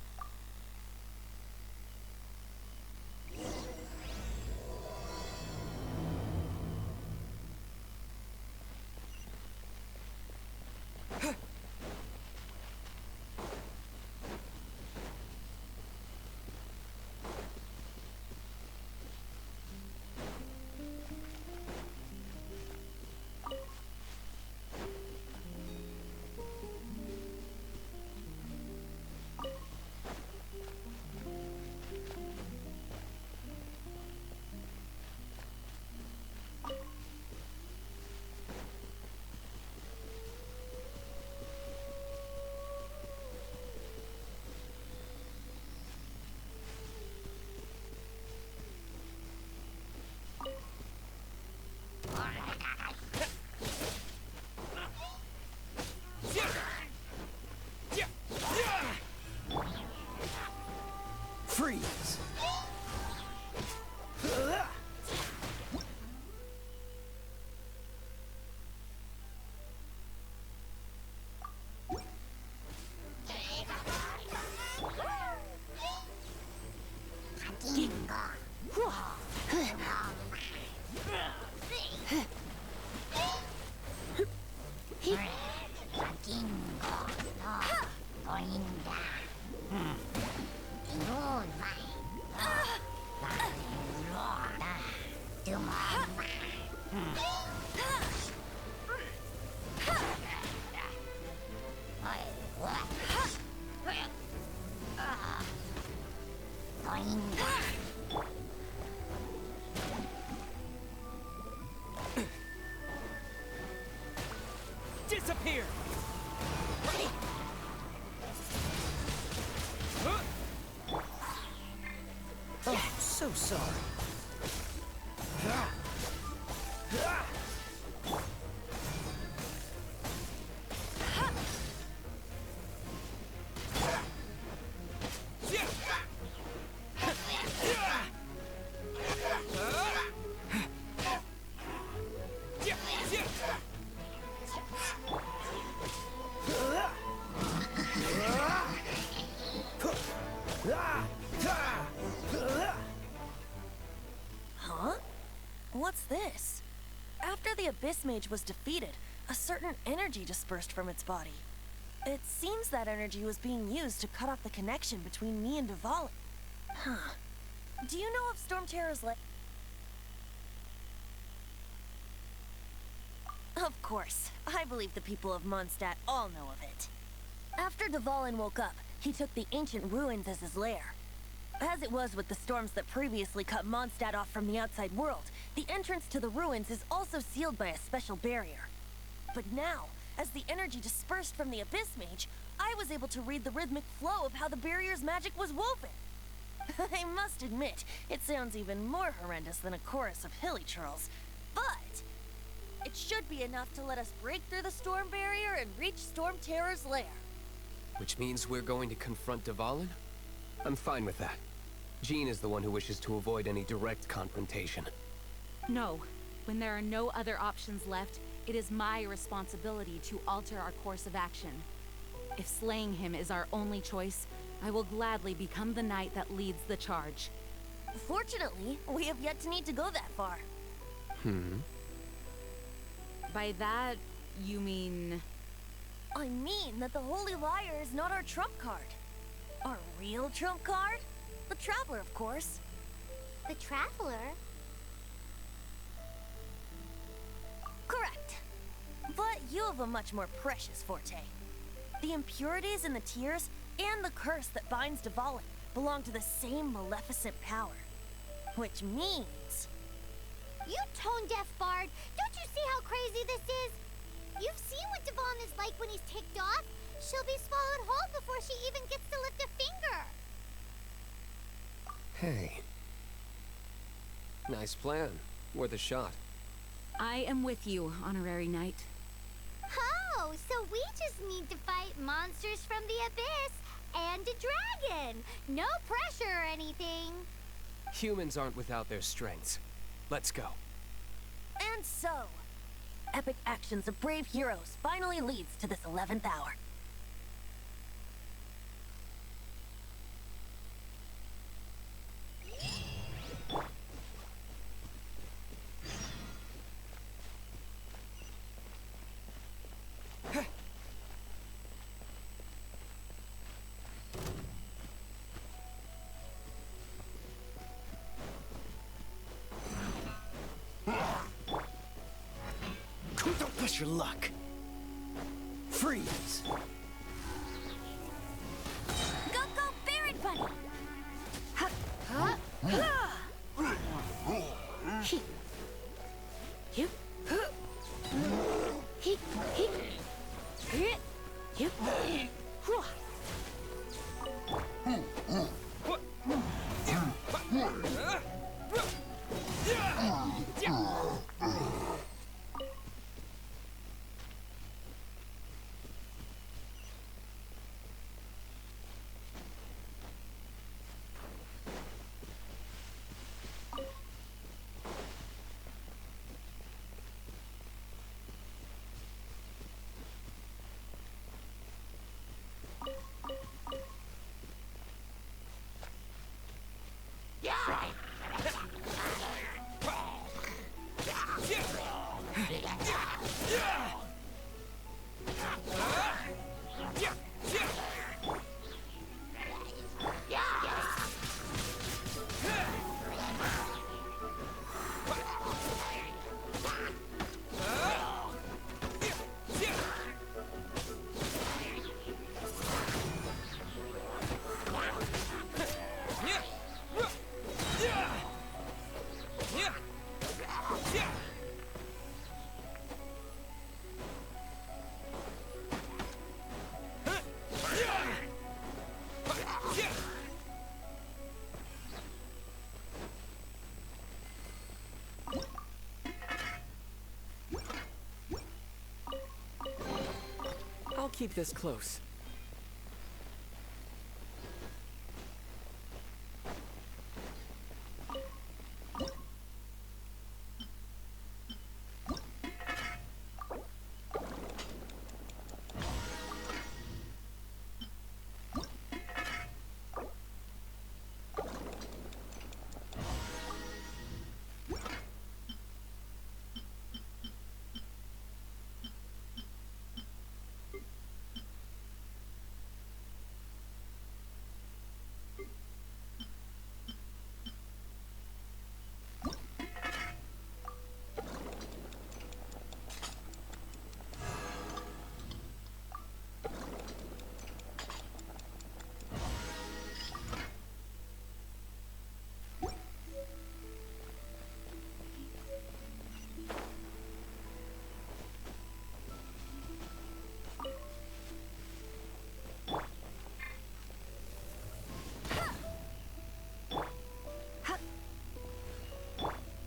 Freeze! so sorry. Huh? What's this? After the Abyss Mage was defeated, a certain energy dispersed from its body. It seems that energy was being used to cut off the connection between me and Dvalin. Huh. Do you know of Storm Terror's like? Of course. I believe the people of Mondstadt all know of it. After Dvalin woke up, he took the ancient ruins as his lair. As it was with the storms that previously cut Mondstadt off from the outside world, the entrance to the ruins is also sealed by a special barrier. But now, as the energy dispersed from the Abyss Mage, I was able to read the rhythmic flow of how the barrier's magic was woven. I must admit, it sounds even more horrendous than a chorus of hilly churls, but it should be enough to let us break through the storm barrier and reach Storm Terror's lair. Which means we're going to confront Dvalin? I'm fine with that. Jean is the one who wishes to avoid any direct confrontation. No. When there are no other options left, it is my responsibility to alter our course of action. If slaying him is our only choice, I will gladly become the knight that leads the charge. Fortunately, we have yet to need to go that far. By that, you mean... I mean that the Holy Liar is not our trump card. Our real trump card? The Traveler, of course. The Traveler? Correct. But you have a much more precious forte. The impurities in the tears and the curse that binds Dvalin belong to the same maleficent power. Which means... You tone-deaf bard! Don't you see how crazy this is? You've seen what Dvalin is like when he's ticked off. She'll be swallowed whole before she even gets to lift a finger. Hey. Nice plan. Worth a shot. I am with you, Honorary Knight. Oh, so we just need to fight monsters from the Abyss and a dragon. No pressure or anything. Humans aren't without their strengths. Let's go. And so, epic actions of brave heroes finally leads to this 11th hour. Don't push your luck. Freeze. Go, go, Baron Bunny! keep this close.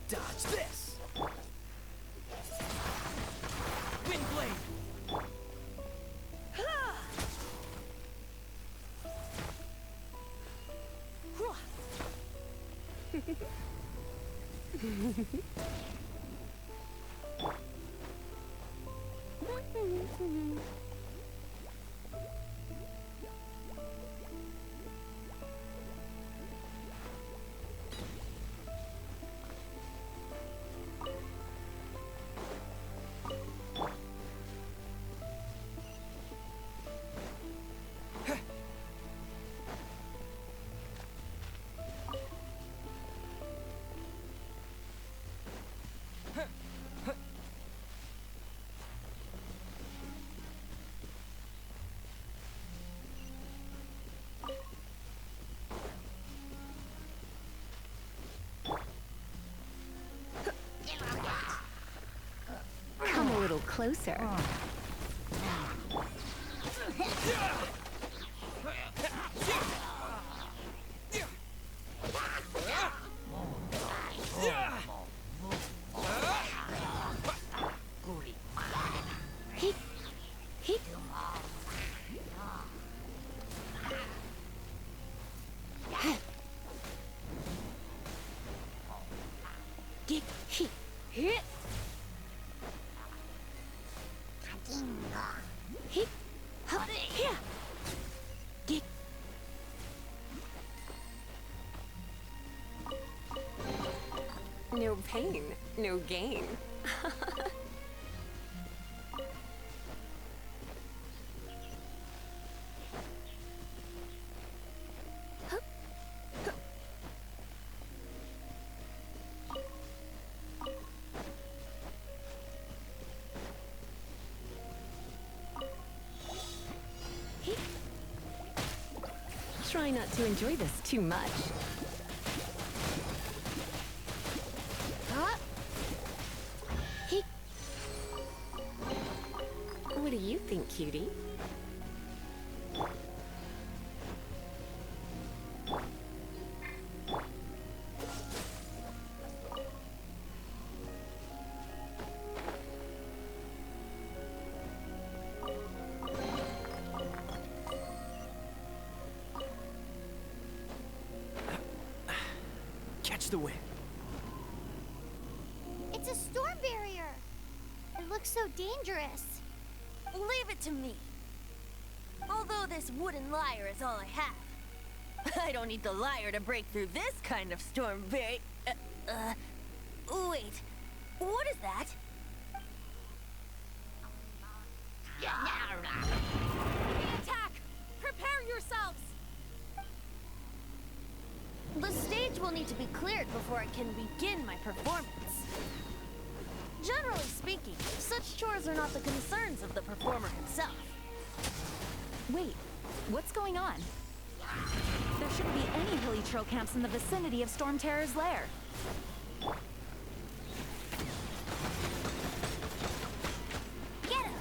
Dodge this! Wind blade! Come a little closer. No pain, no gain. Try not to enjoy this too much. What do you think, cutie? Catch the wind. It's a storm barrier. It looks so dangerous. Leave it to me. Although this wooden lyre is all I have, I don't need the lyre to break through this kind of storm barrier. Wait, what is that? The attack! Prepare yourselves! The stage will need to be cleared before I can begin my performance. Generally speaking, such chores are not the concerns of the performer himself. Wait, what's going on? There shouldn't be any hilly trail camps in the vicinity of Storm Terror's lair. Get him!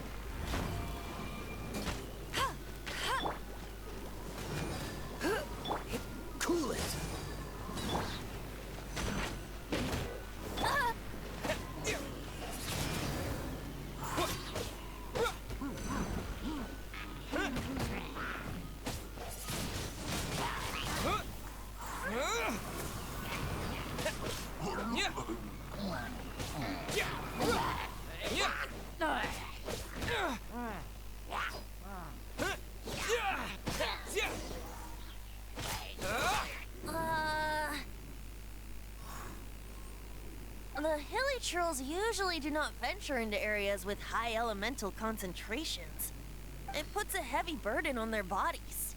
Cool it! The hilly trolls usually do not venture into areas with high elemental concentrations. It puts a heavy burden on their bodies.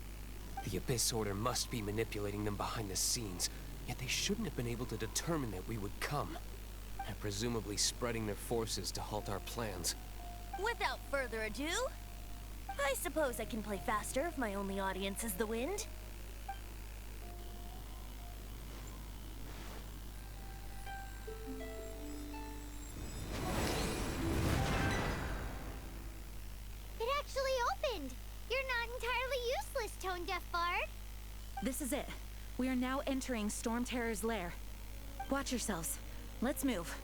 The Abyss Order must be manipulating them behind the scenes, yet they shouldn't have been able to determine that we would come. And presumably spreading their forces to halt our plans. Without further ado, I suppose I can play faster if my only audience is the wind. It actually opened! You're not entirely useless, Tone Deaf Bard. This is it. We are now entering Storm Terror's lair. Watch yourselves. Let's move.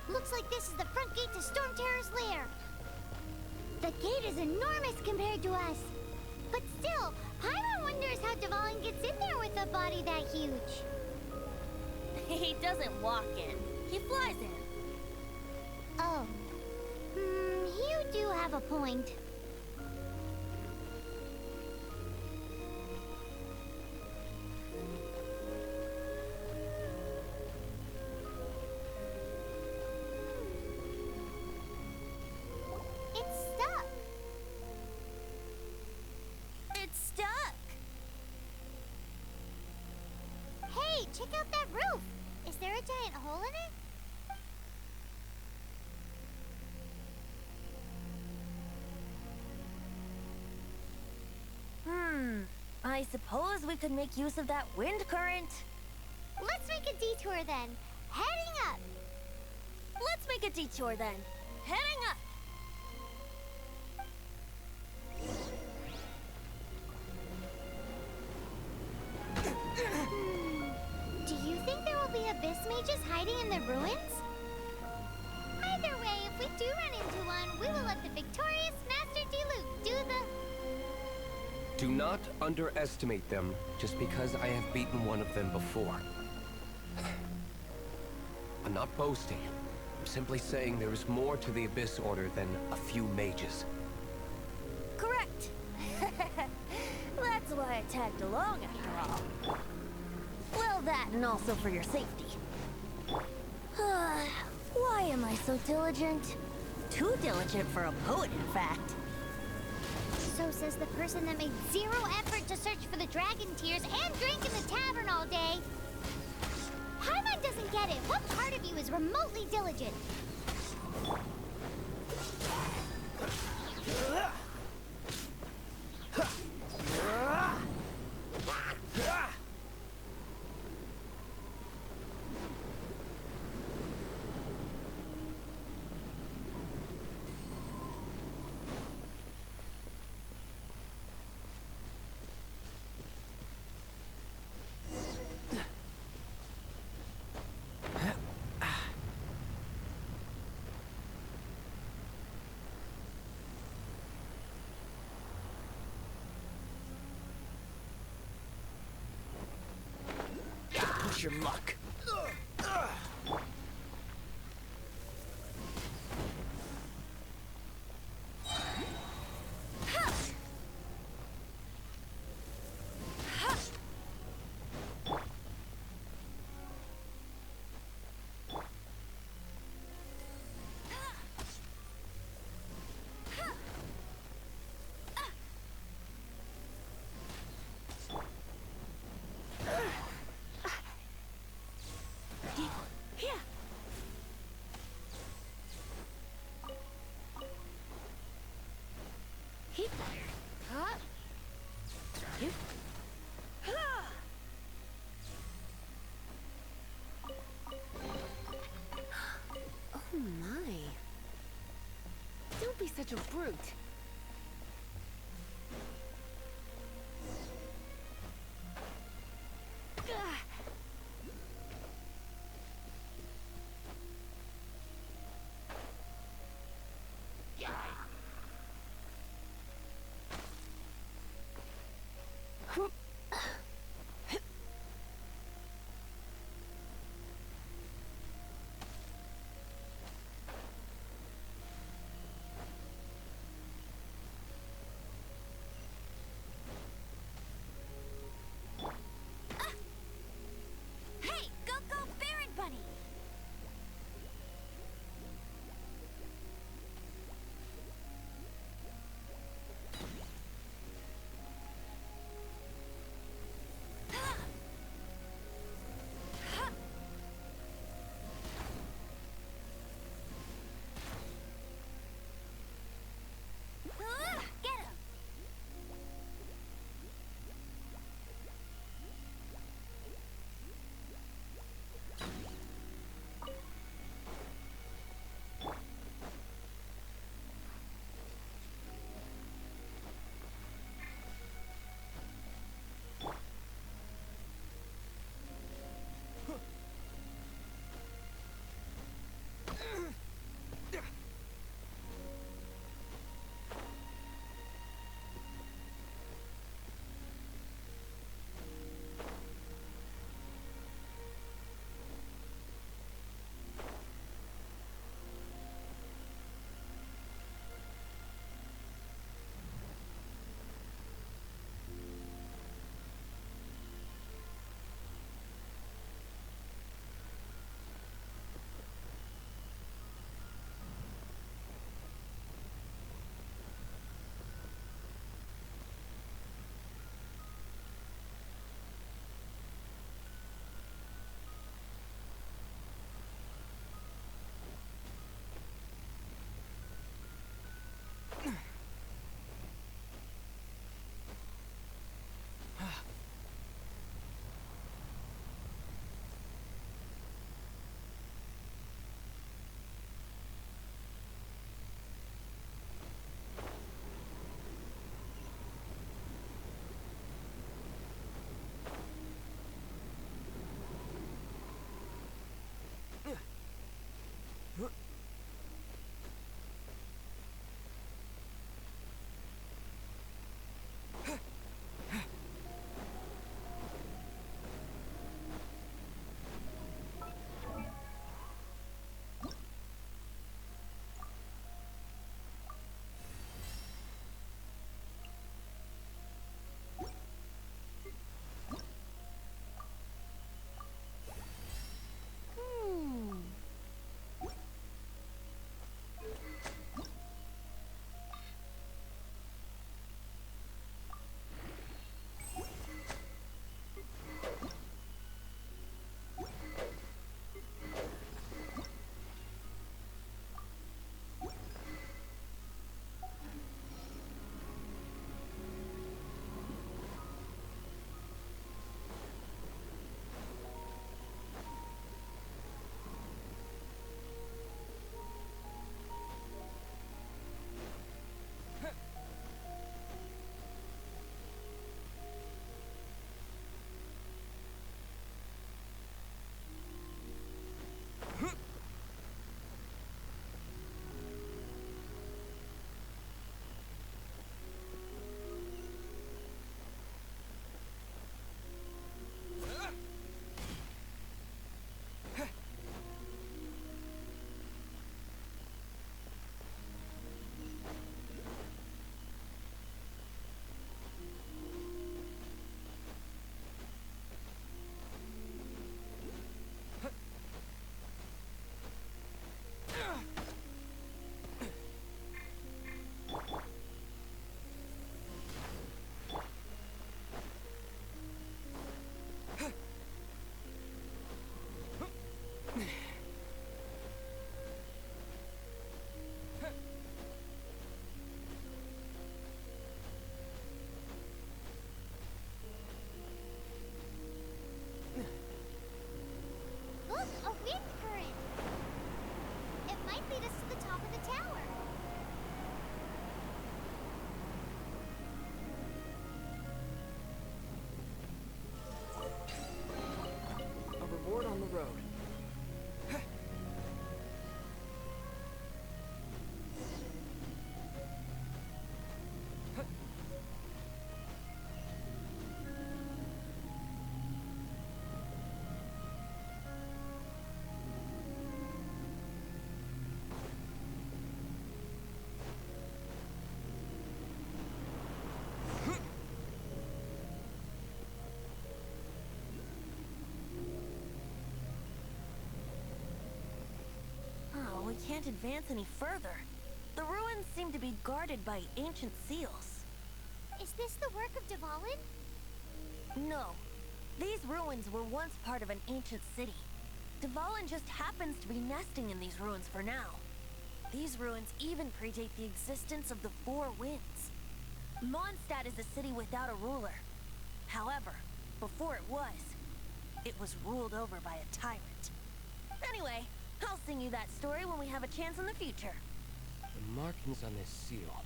Looks like this is the front gate to Storm Terror's lair. The gate is enormous compared to us. But still, Paimon wonders how Dvalin gets in there with a body that huge. He doesn't walk in. He flies in. Oh. You do have a point. Check out that roof! Is there a giant hole in it? I suppose we could make use of that wind current. Let's make a detour then. Heading up! Let's make a detour then. Heading up! Do you think there will be Abyss mages hiding in the ruins? Either way, if we do run into one, we will let the victorious Master Diluc do the... Do not underestimate them just because I have beaten one of them before. I'm not boasting. I'm simply saying there is more to the Abyss Order than a few mages. Correct. That's why I tagged along after all. Well, that and also for your safety. Why am I so diligent? Too diligent for a poet, in fact. So says the person that made zero effort to search for the dragon tears and drink in the tavern all day. Paimon doesn't get it. What part of you is remotely diligent? Push your luck. Oh my. Don't be such a brute. Hey, go Baron Bunny! we can't advance any further. The ruins seem to be guarded by ancient seals. Is this the work of Dvalin? No. These ruins were once part of an ancient city. Dvalin just happens to be nesting in these ruins for now. These ruins even predate the existence of the Four Winds. Mondstadt is a city without a ruler. However, before it was ruled over by a tyrant. Anyway, I'll sing you that story when we have a chance in the future. The markings on this seal.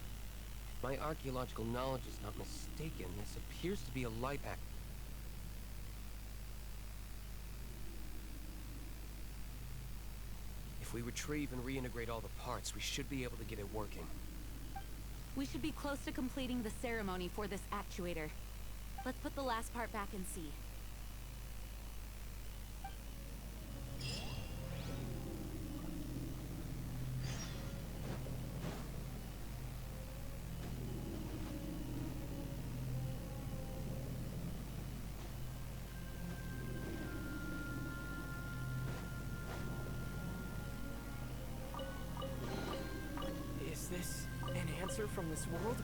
If my archaeological knowledge is not mistaken, this appears to be a light act. If we retrieve and reintegrate all the parts, we should be able to get it working. We should be close to completing the ceremony for this actuator. Let's put the last part back and see. Is this an answer from this world?